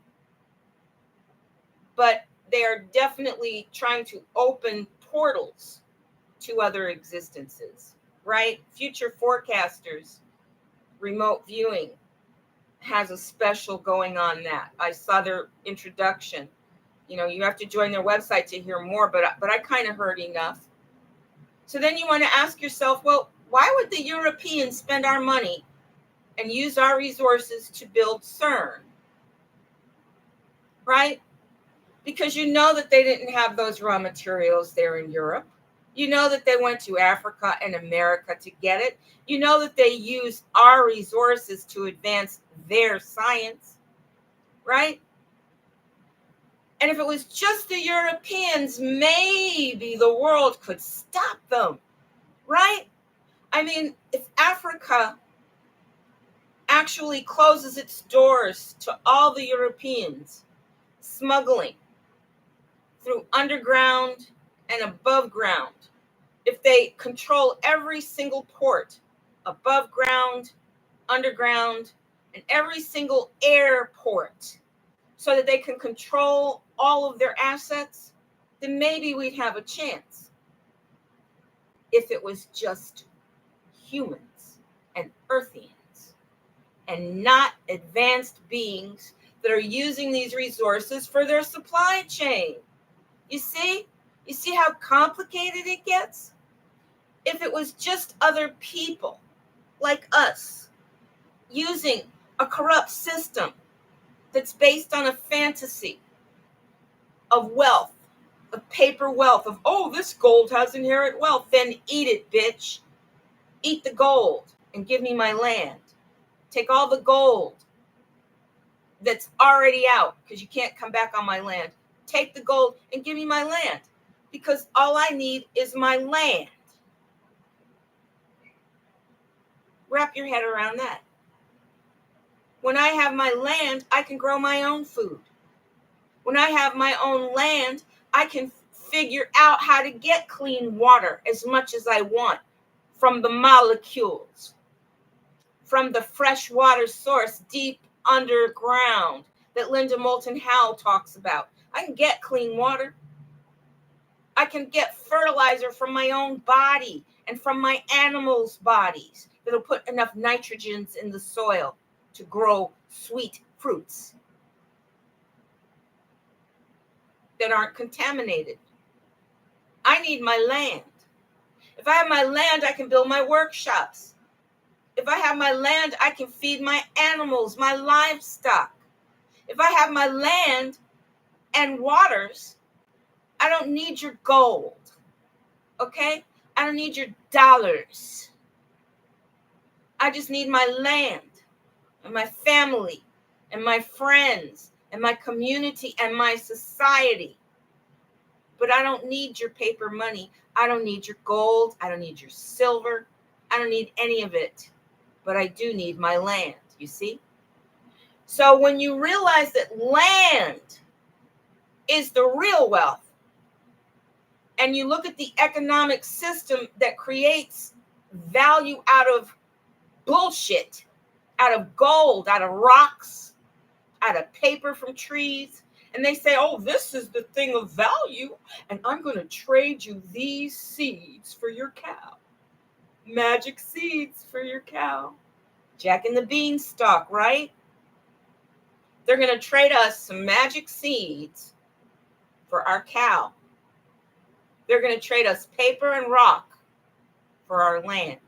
but they are definitely trying to open portals to other existences, right? Future Forecasters, remote viewing has a special going on that. I saw their introduction. You know, you have to join their website to hear more, but I kind of heard enough. So then you want to ask yourself, well, why would the Europeans spend our money and use our resources to build CERN? Right? Because you know that they didn't have those raw materials there in Europe. You know that they went to Africa and America to get it. You know that they use our resources to advance their science, right? And if it was just the Europeans, maybe the world could stop them, right? I mean, if Africa actually closes its doors to all the Europeans smuggling through underground and above ground, if they control every single port, above ground, underground, and every single airport, so that they can control all of their assets, then maybe we'd have a chance. If it was just humans and Earthians and not advanced beings that are using these resources for their supply chain. You see? You see how complicated it gets? If it was just other people like us using a corrupt system that's based on a fantasy of wealth, of paper wealth, of, oh, this gold has inherent wealth, then eat it, bitch. Eat the gold and give me my land. Take all the gold that's already out, because you can't come back on my land. Take the gold and give me my land, because all I need is my land. Wrap your head around that. When I have my land, I can grow my own food. When I have my own land, I can figure out how to get clean water as much as I want from the molecules, from the fresh water source deep underground that Linda Moulton Howe talks about. I can get clean water. I can get fertilizer from my own body and from my animals' bodies that'll put enough nitrogens in the soil to grow sweet fruits that aren't contaminated. I need my land. If I have my land, I can build my workshops. If I have my land, I can feed my animals, my livestock. If I have my land and waters, I don't need your gold, okay? I don't need your dollars. I just need my land and my family and my friends and my community and my society. But I don't need your paper money. I don't need your gold. I don't need your silver. I don't need any of it. But I do need my land, you see? So when you realize that land is the real wealth, and you look at the economic system that creates value out of bullshit, out of gold, out of rocks, out of paper from trees, and they say, oh, this is the thing of value, and I'm going to trade you these seeds for your cow. Magic seeds for your cow. Jack and the Beanstalk, right? They're going to trade us some magic seeds for our cow. They're going to trade us paper and rock for our land.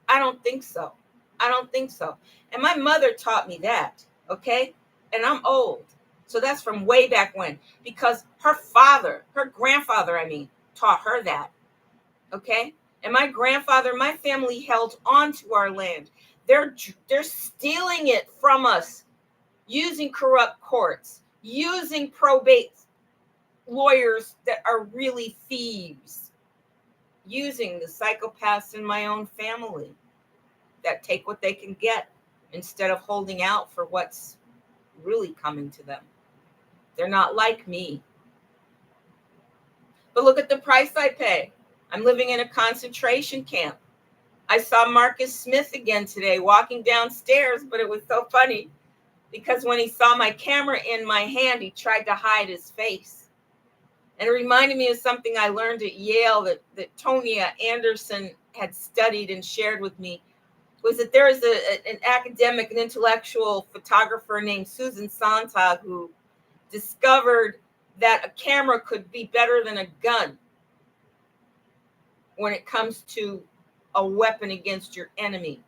I don't think so. I don't think so. And my mother taught me that, okay? And I'm old. So that's from way back when. Because her father, her grandfather, taught her that, okay? And my grandfather, my family held on to our land. They're stealing it from us using corrupt courts, using probate lawyers that are really thieves, using the psychopaths in my own family that take what they can get instead of holding out for what's really coming to them. They're not like me. But look at the price I pay. I'm living in a concentration camp. I saw Marcus Smith again today walking downstairs, but it was so funny because when he saw my camera in my hand, he tried to hide his face. And it reminded me of something I learned at Yale that Tonya Anderson had studied and shared with me, was that there is an academic, an intellectual photographer named Susan Sontag who discovered that a camera could be better than a gun when it comes to a weapon against your enemy.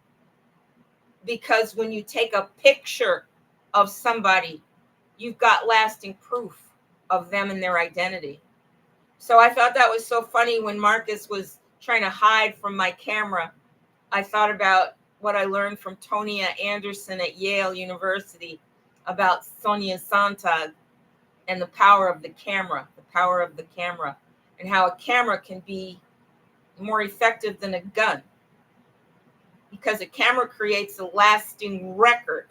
Because when you take a picture of somebody, you've got lasting proof of them and their identity. So I thought that was so funny when Marcus was trying to hide from my camera. I thought about what I learned from Tonya Anderson at Yale University about Sonia Sontag and the power of the camera, and how a camera can be more effective than a gun, because a camera creates a lasting record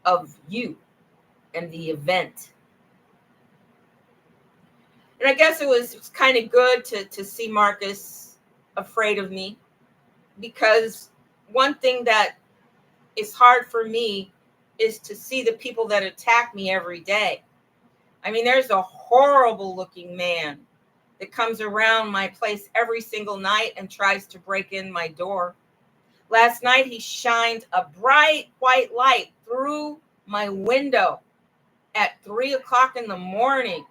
of you and the event. And I guess it was kind of good to see Marcus afraid of me, because one thing that is hard for me is to see the people that attack me every day. I mean, there's a horrible looking man that comes around my place every single night and tries to break in my door. Last night, he shined a bright white light through my window at 3:00 in the morning.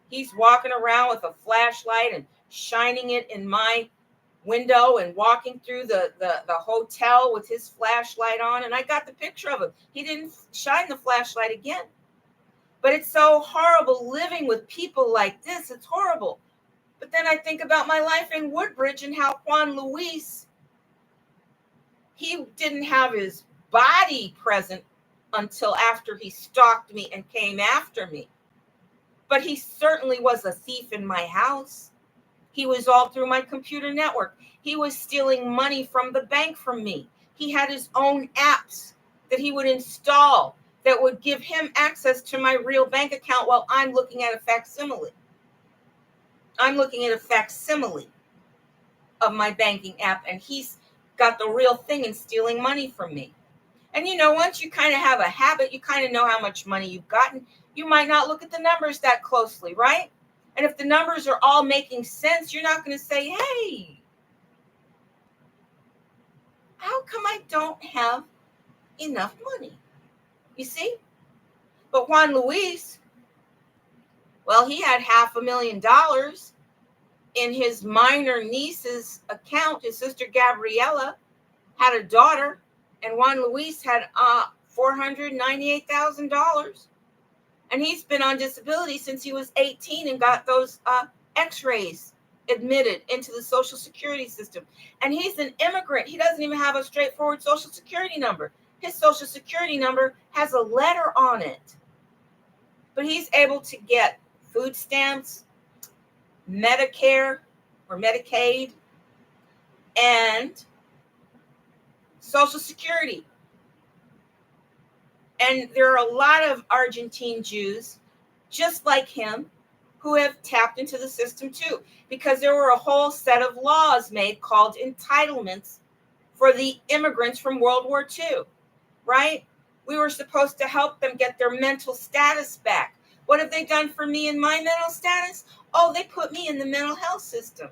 He's walking around with a flashlight and shining it in my window and walking through the hotel with his flashlight on. And I got the picture of him. He didn't shine the flashlight again. But it's so horrible living with people like this. It's horrible. But then I think about my life in Woodbridge and how Juan Luis, he didn't have his body present until after he stalked me and came after me. But he certainly was a thief in my house. He was all through my computer network. He was stealing money from the bank from me. He had his own apps that he would install that would give him access to my real bank account while I'm looking at a facsimile. I'm looking at a facsimile of my banking app, and he's got the real thing and stealing money from me. And once you kind of have a habit, you kind of know how much money you've gotten. You might not look at the numbers that closely, right? And if the numbers are all making sense, you're not going to say, hey, how come I don't have enough money? You see? But Juan Luis, well, he had $500,000 in his minor niece's account. His sister Gabriela had a daughter, and Juan Luis had $498,000. And he's been on disability since he was 18 and got those x-rays admitted into the Social Security system. And he's an immigrant. He doesn't even have a straightforward Social Security number. His Social Security number has a letter on it. But he's able to get food stamps, Medicare or Medicaid, and Social Security. And there are a lot of Argentine Jews just like him who have tapped into the system too, because there were a whole set of laws made called entitlements for the immigrants from World War II, right? We were supposed to help them get their mental status back. What have they done for me in my mental status? Oh, they put me in the mental health system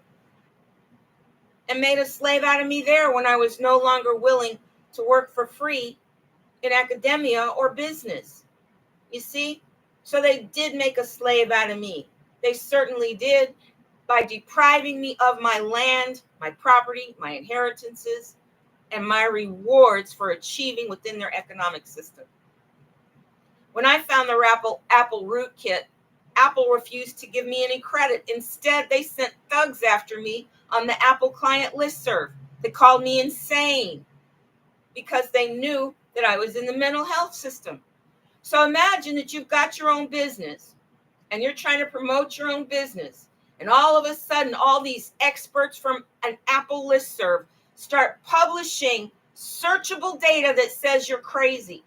and made a slave out of me there when I was no longer willing to work for free in academia or business. You see? So they did make a slave out of me. They certainly did, by depriving me of my land, my property, my inheritances, and my rewards for achieving within their economic system. When I found the Apple rootkit, Apple refused to give me any credit. Instead, they sent thugs after me on the Apple client listserv. They called me insane because they knew that I was in the mental health system. So imagine that you've got your own business and you're trying to promote your own business. And all of a sudden, all these experts from an Apple listserv start publishing searchable data that says you're crazy.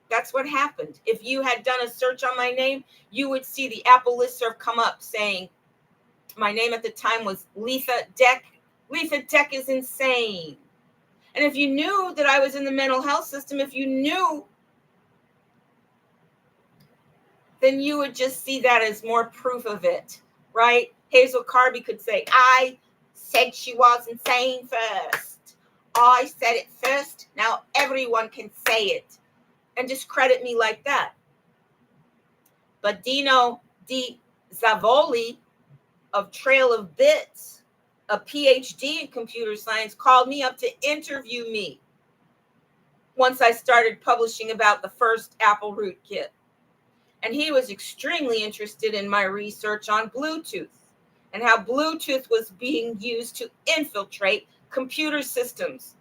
That's what happened. If you had done a search on my name, you would see the Apple listserv come up saying, my name at the time was Letha Deck. Letha Deck is insane. And if you knew that I was in the mental health system, if you knew, then you would just see that as more proof of it, right? Hazel Carby could say, I said she was insane first. I said it first. Now everyone can say it, and discredit me like that. But Dino Di Zavoli of Trail of Bits, a PhD in computer science, called me up to interview me once I started publishing about the first Apple rootkit. And he was extremely interested in my research on Bluetooth and how Bluetooth was being used to infiltrate computer systems.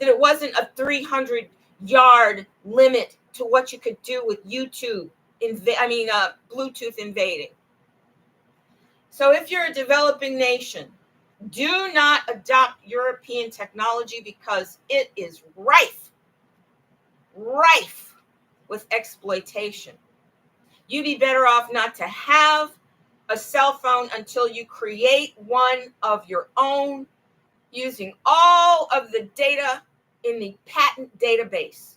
That it wasn't a 300-yard limit to what you could do with Bluetooth invading. So if you're a developing nation, do not adopt European technology because it is rife with exploitation. You'd be better off not to have a cell phone until you create one of your own using all of the data in the patent database.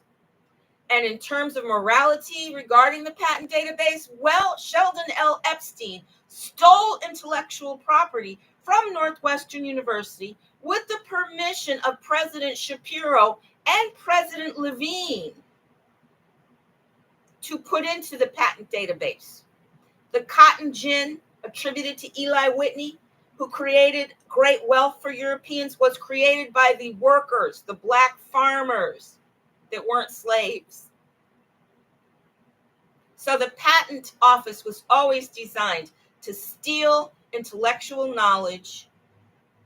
And in terms of morality regarding the patent database, well, Sheldon L. Epstein stole intellectual property from Northwestern University with the permission of President Shapiro and President Levine to put into the patent database. The cotton gin attributed to Eli Whitney, who created great wealth for Europeans, was created by the workers, the black farmers that weren't slaves. So the patent office was always designed to steal intellectual knowledge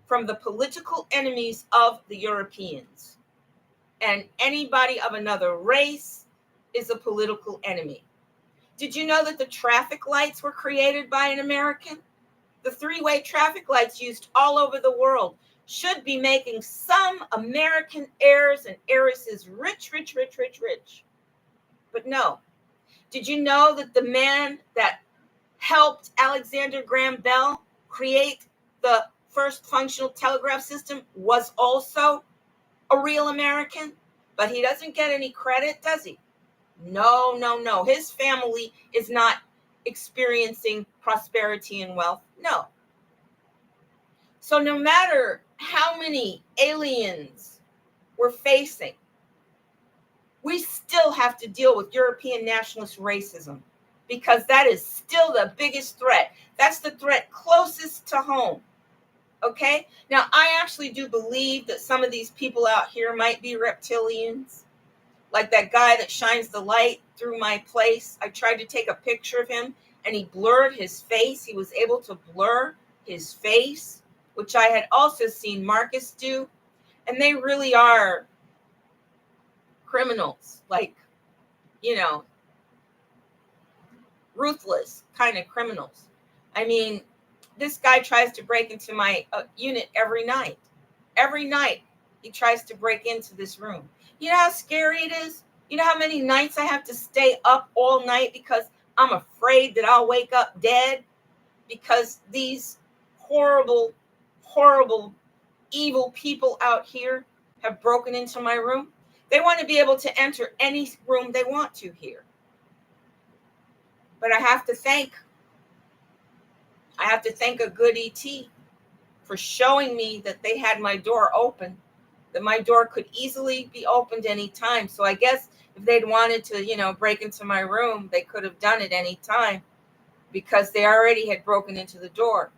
from the political enemies of the Europeans. And anybody of another race is a political enemy. Did you know that the traffic lights were created by an American? The three-way traffic lights used all over the world should be making some American heirs and heiresses rich. But no. Did you know that the man that helped Alexander Graham Bell create the first functional telegraph system was also a real American? But he doesn't get any credit, does he? No. His family is not experiencing prosperity and wealth? No. So no matter how many aliens we're facing, we still have to deal with European nationalist racism, because that is still the biggest threat. That's the threat closest to home. Okay? Now, I actually do believe that some of these people out here might be reptilians. Like that guy that shines the light through my place. I tried to take a picture of him and he blurred his face. He was able to blur his face, which I had also seen Marcus do. And they really are criminals, like, you know, ruthless kind of criminals. I mean, this guy tries to break into my unit every night. Every night he tries to break into this room. You know how scary it is? You know how many nights I have to stay up all night because I'm afraid that I'll wake up dead because these horrible, horrible, evil people out here have broken into my room? They want to be able to enter any room they want to here. But I have to thank a good ET for showing me that they had my door open, that my door could easily be opened anytime. So I guess if they'd wanted to, break into my room, they could have done it any time because they already had broken into the door.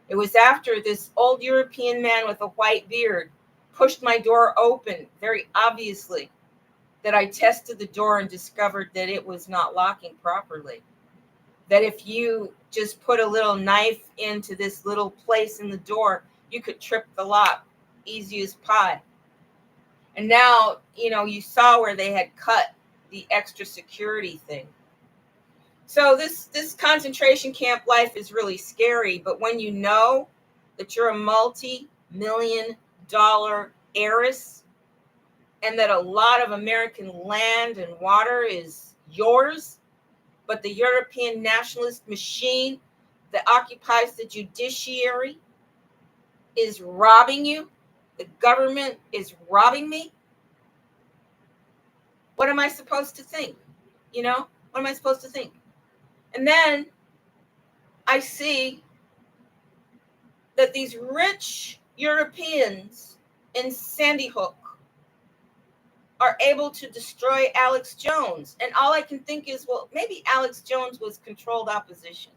It was after this old European man with a white beard pushed my door open, very obviously, that I tested the door and discovered that it was not locking properly. That if you just put a little knife into this little place in the door, you could trip the lock, easy as pie. And now, you saw where they had cut the extra security thing. So this concentration camp life is really scary. But when you know that you're a multi-million-dollar heiress and that a lot of American land and water is yours, but the European nationalist machine that occupies the judiciary is robbing you, the government is robbing me, what am I supposed to think? What am I supposed to think? And then I see that these rich Europeans in Sandy Hook are able to destroy Alex Jones. And all I can think is, well, maybe Alex Jones was controlled opposition,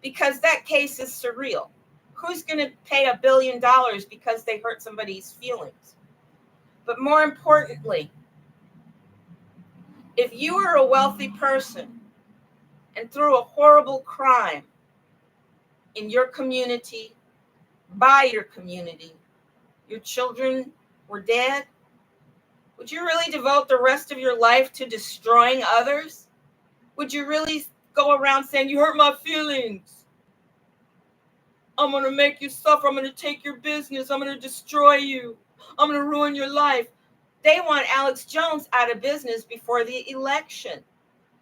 because that case is surreal. Who's going to pay $1 billion because they hurt somebody's feelings? But more importantly, if you are a wealthy person and through a horrible crime in your community, by your community, your children were dead, would you really devote the rest of your life to destroying others? Would you really go around saying, you hurt my feelings? I'm going to make you suffer. I'm going to take your business. I'm going to destroy you. I'm going to ruin your life. They want Alex Jones out of business before the election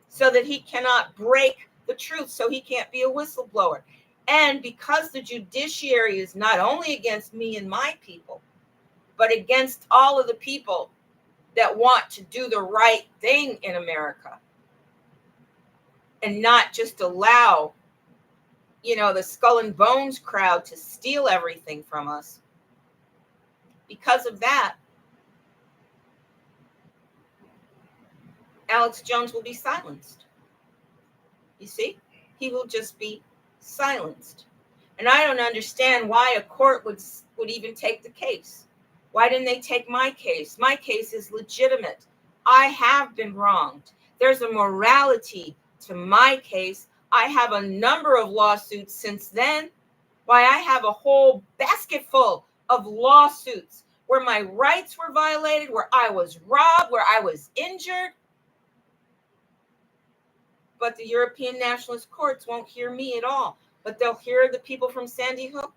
so that he cannot break the truth, so he can't be a whistleblower. And because the judiciary is not only against me and my people, but against all of the people that want to do the right thing in America and not just allow, the skull and bones crowd to steal everything from us. Because of that, Alex Jones will be silenced. You see, he will just be silenced. And I don't understand why a court would even take the case. Why didn't they take my case? My case is legitimate. I have been wronged. There's a morality to my case. I have a number of lawsuits since then. Why, I have a whole basket full of lawsuits where my rights were violated, where I was robbed, where I was injured. But the European nationalist courts won't hear me at all. But they'll hear the people from Sandy Hook.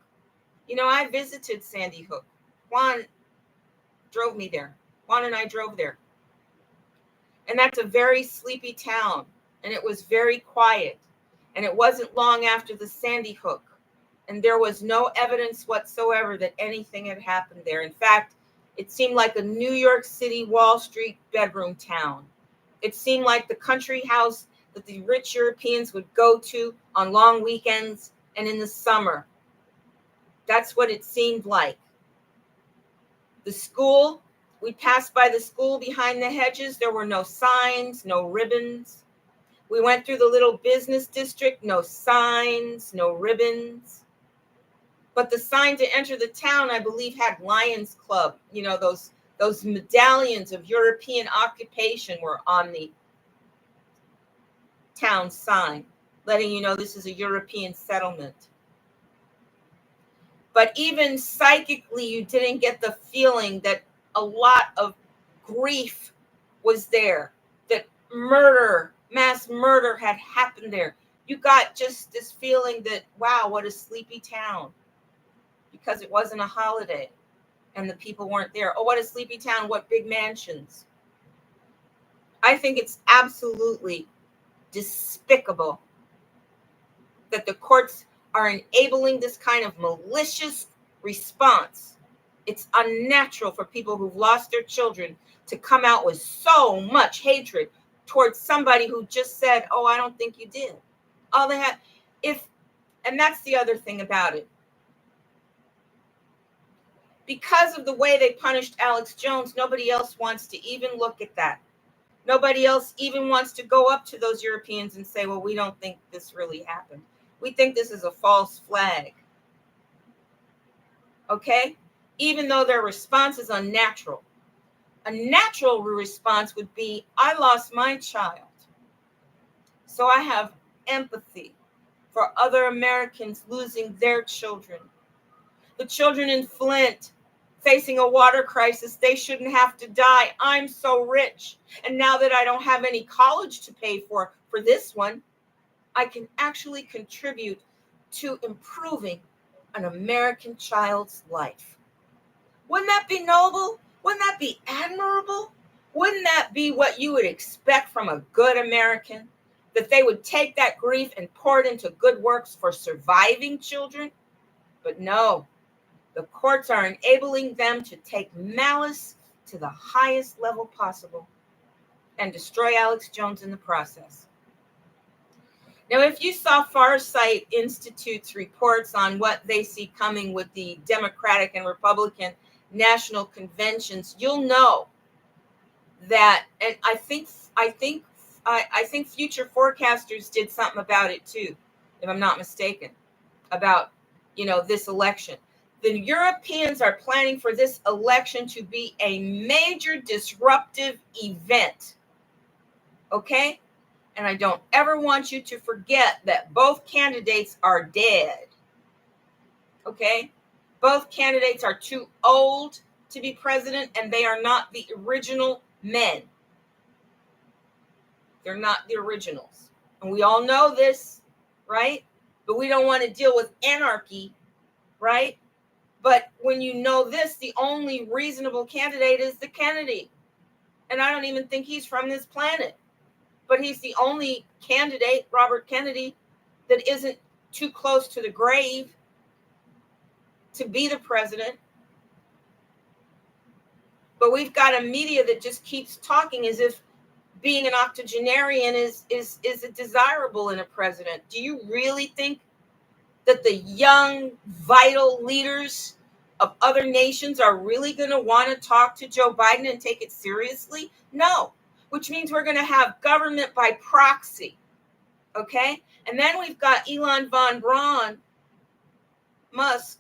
I visited Sandy Hook. Juan drove me there. Juan and I drove there. And that's a very sleepy town. And it was very quiet. And it wasn't long after the Sandy Hook. And there was no evidence whatsoever that anything had happened there. In fact, it seemed like a New York City Wall Street bedroom town. It seemed like the country house that the rich Europeans would go to on long weekends and in the summer. That's what it seemed like. The school, we passed by the school behind the hedges. There were no signs, no ribbons. We went through the little business district, no signs, no ribbons. But the sign to enter the town, I believe, had Lions Club. You know, those medallions of European occupation were on the town sign, letting you know this is a European settlement. But even psychically, you didn't get the feeling that a lot of grief was there, that murder, mass murder had happened there. You got just this feeling that, wow, what a sleepy town, because it wasn't a holiday and the people weren't there. Oh, what a sleepy town, what big mansions. I think it's absolutely despicable that the courts are enabling this kind of malicious response. It's unnatural for people who've lost their children to come out with so much hatred towards somebody who just said, oh, I don't think you did. All they had, and that's the other thing about it. Because of the way they punished Alex Jones, nobody else wants to even look at that. Nobody else even wants to go up to those Europeans and say, well, we don't think this really happened. We think this is a false flag. Okay? Even though their response is unnatural. A natural response would be, I lost my child. So I have empathy for other Americans losing their children. The children in Flint facing a water crisis, they shouldn't have to die. I'm so rich. And now that I don't have any college to pay for this one, I can actually contribute to improving an American child's life. Wouldn't that be noble? Wouldn't that be admirable? Wouldn't that be what you would expect from a good American? That they would take that grief and pour it into good works for surviving children? But no, the courts are enabling them to take malice to the highest level possible and destroy Alex Jones in the process. Now, if you saw Farsight Institute's reports on what they see coming with the Democratic and Republican national conventions, you'll know that, and I think Future Forecasters did something about it too, if I'm not mistaken, about, this election. The Europeans are planning for this election to be a major disruptive event. Okay? And I don't ever want you to forget that both candidates are dead. Okay? Both candidates are too old to be president, and they are not the original men. They're not the originals. And we all know this, right? But we don't want to deal with anarchy, right? But when you know this, the only reasonable candidate is the Kennedy. And I don't even think he's from this planet. But he's the only candidate, Robert Kennedy, that isn't too close to the grave to be the president. But we've got a media that just keeps talking as if being an octogenarian is desirable in a president. Do you really think that the young, vital leaders of other nations are really going to want to talk to Joe Biden and take it seriously? No. Which means we're going to have government by proxy, okay? And then we've got Elon von Braun, Musk,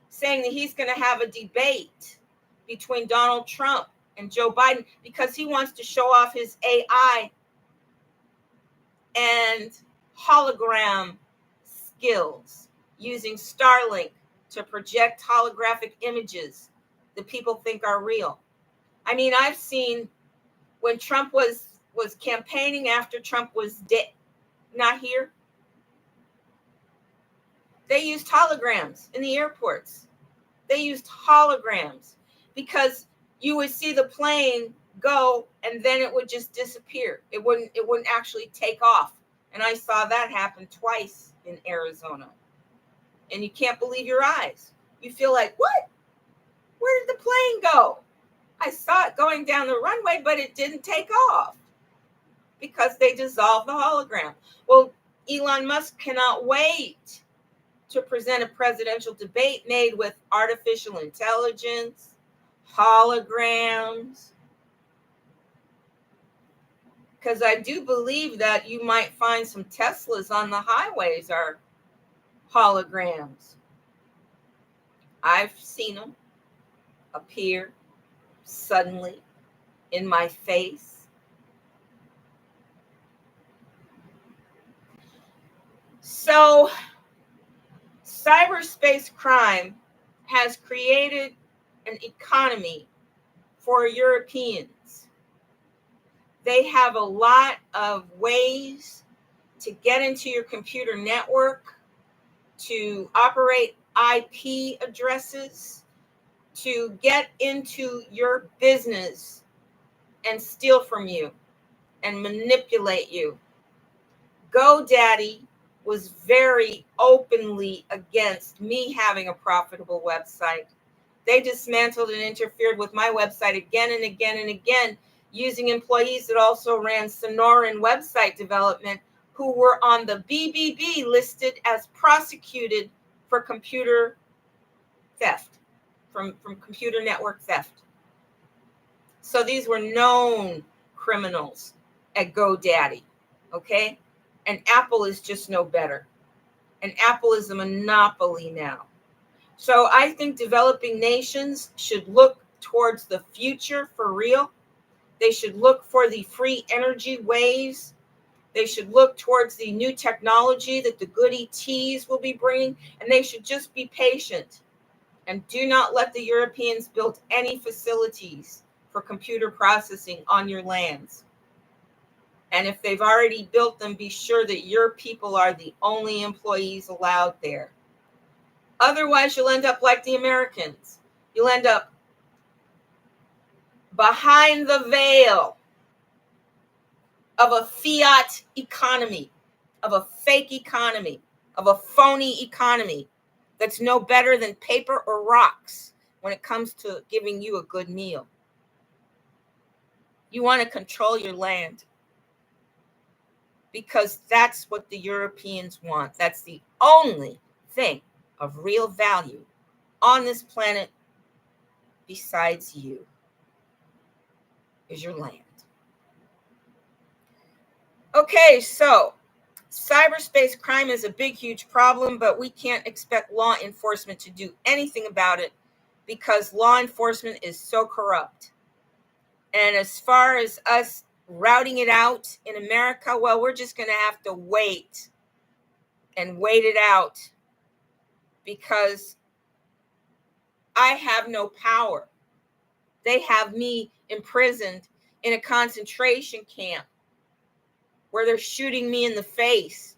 saying that he's going to have a debate between Donald Trump and Joe Biden because he wants to show off his AI and hologram skills using Starlink to project holographic images that people think are real. I mean, I've seen when Trump was campaigning after Trump was dead, not here, they used holograms in the airports. They used holograms because you would see the plane go and then it would just disappear. It wouldn't actually take off. And I saw that happen twice in Arizona. And you can't believe your eyes. You feel like, what? Where did the plane go? I saw it going down the runway, but it didn't take off because they dissolved the hologram. Well, Elon Musk cannot wait to present a presidential debate made with artificial intelligence, holograms, because I do believe that you might find some Teslas on the highways are holograms. I've seen them appear suddenly in my face. So, cyberspace crime has created an economy for Europeans. They have a lot of ways to get into your computer network, to operate IP addresses, to get into your business and steal from you and manipulate you. GoDaddy was very openly against me having a profitable website. They dismantled and interfered with my website again and again and again, using employees that also ran Sonoran website development who were on the BBB listed as prosecuted for computer theft, from computer network theft. So these were known criminals at GoDaddy, okay? And Apple is just no better. And Apple is a monopoly now. So I think developing nations should look towards the future for real. They should look for the free energy waves. They should look towards the new technology that the good ETs will be bringing. And they should just be patient. And do not let the Europeans build any facilities for computer processing on your lands. And if they've already built them, be sure that your people are the only employees allowed there. Otherwise, you'll end up like the Americans. You'll end up behind the veil of a fiat economy, of a fake economy, of a phony economy that's no better than paper or rocks when it comes to giving you a good meal. You want to control your land because that's what the Europeans want. That's the only thing of real value on this planet besides you is your land. Okay, so cyberspace crime is a big, huge problem, but we can't expect law enforcement to do anything about it because law enforcement is so corrupt. And as far as us routing it out in America, well, we're just going to have to wait and wait it out because I have no power. They have me imprisoned in a concentration camp where they're shooting me in the face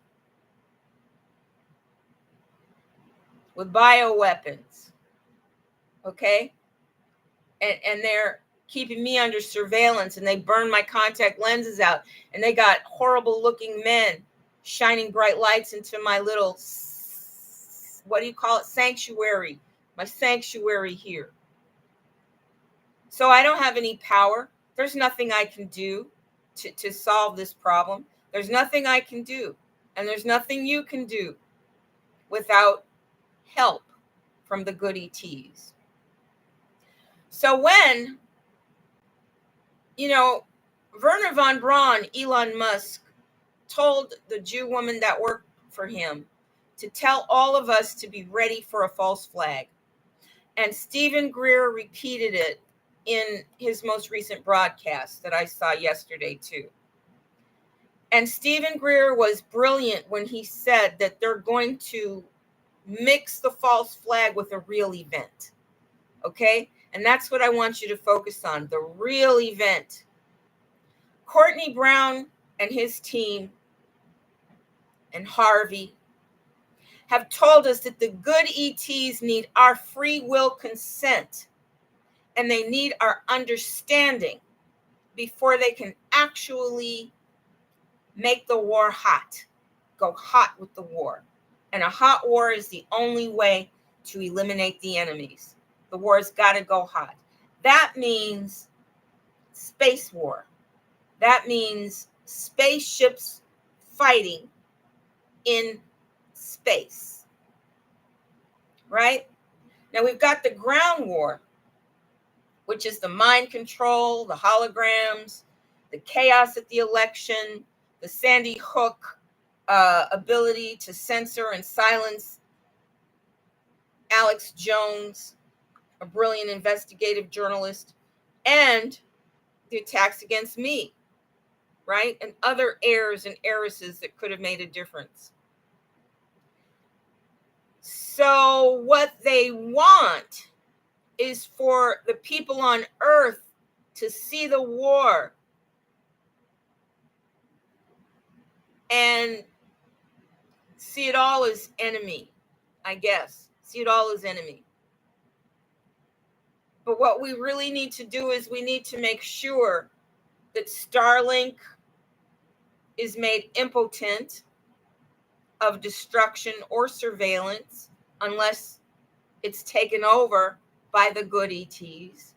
with bioweapons, okay? And they're keeping me under surveillance, and they burn my contact lenses out, and they got horrible looking men shining bright lights into my little, what do you call it, sanctuary, my sanctuary here. So I don't have any power. There's nothing I can do to solve this problem. There's nothing I can do, and there's nothing you can do without help from the good ETs. So when, Werner von Braun, Elon Musk, told the Jew woman that worked for him to tell all of us to be ready for a false flag. And Stephen Greer repeated it in his most recent broadcast that I saw yesterday too. And Stephen Greer was brilliant when he said that they're going to mix the false flag with a real event. Okay? And that's what I want you to focus on, the real event. Courtney Brown and his team and Harvey have told us that the good ETs need our free will consent, and they need our understanding before they can actually make the war hot, go hot with the war. And a hot war is the only way to eliminate the enemies. The war's got to go hot. That means space war. That means spaceships fighting in space, right? Now we've got the ground war, which is the mind control, the holograms, the chaos at the election, the Sandy Hook ability to censor and silence Alex Jones, a brilliant investigative journalist, and the attacks against me, right? And other heirs and heiresses that could have made a difference. So what they want is for the people on earth to see the war and see it all as enemy, I guess. See it all as enemy. But what we really need to do is we need to make sure that Starlink is made impotent of destruction or surveillance unless it's taken over by the good ETs.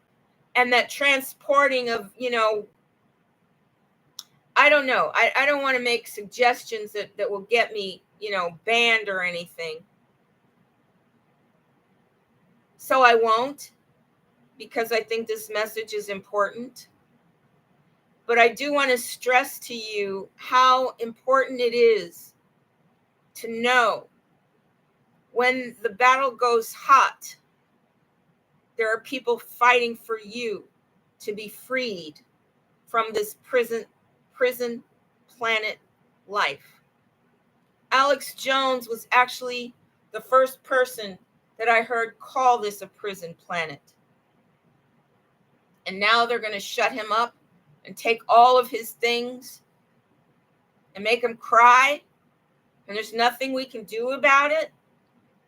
And that transporting of, I don't know. I don't want to make suggestions that will get me, banned or anything. So I won't, because I think this message is important. But I do want to stress to you how important it is to know when the battle goes hot, there are people fighting for you to be freed from this prison planet life. Alex Jones was actually the first person that I heard call this a prison planet. And now they're going to shut him up and take all of his things and make him cry. And there's nothing we can do about it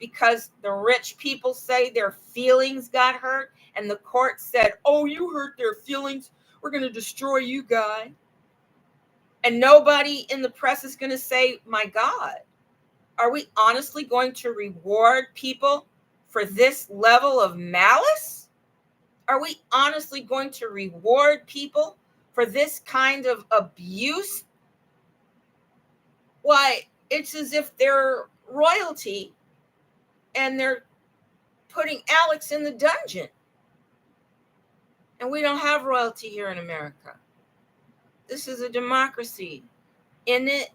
because the rich people say their feelings got hurt. And the court said, oh, you hurt their feelings. We're going to destroy you, guy. And nobody in the press is going to say, my God, are we honestly going to reward people for this level of malice? Are we honestly going to reward people for this kind of abuse? Why, it's as if they're royalty and they're putting Alex in the dungeon. And we don't have royalty here in America. This is a democracy. In it,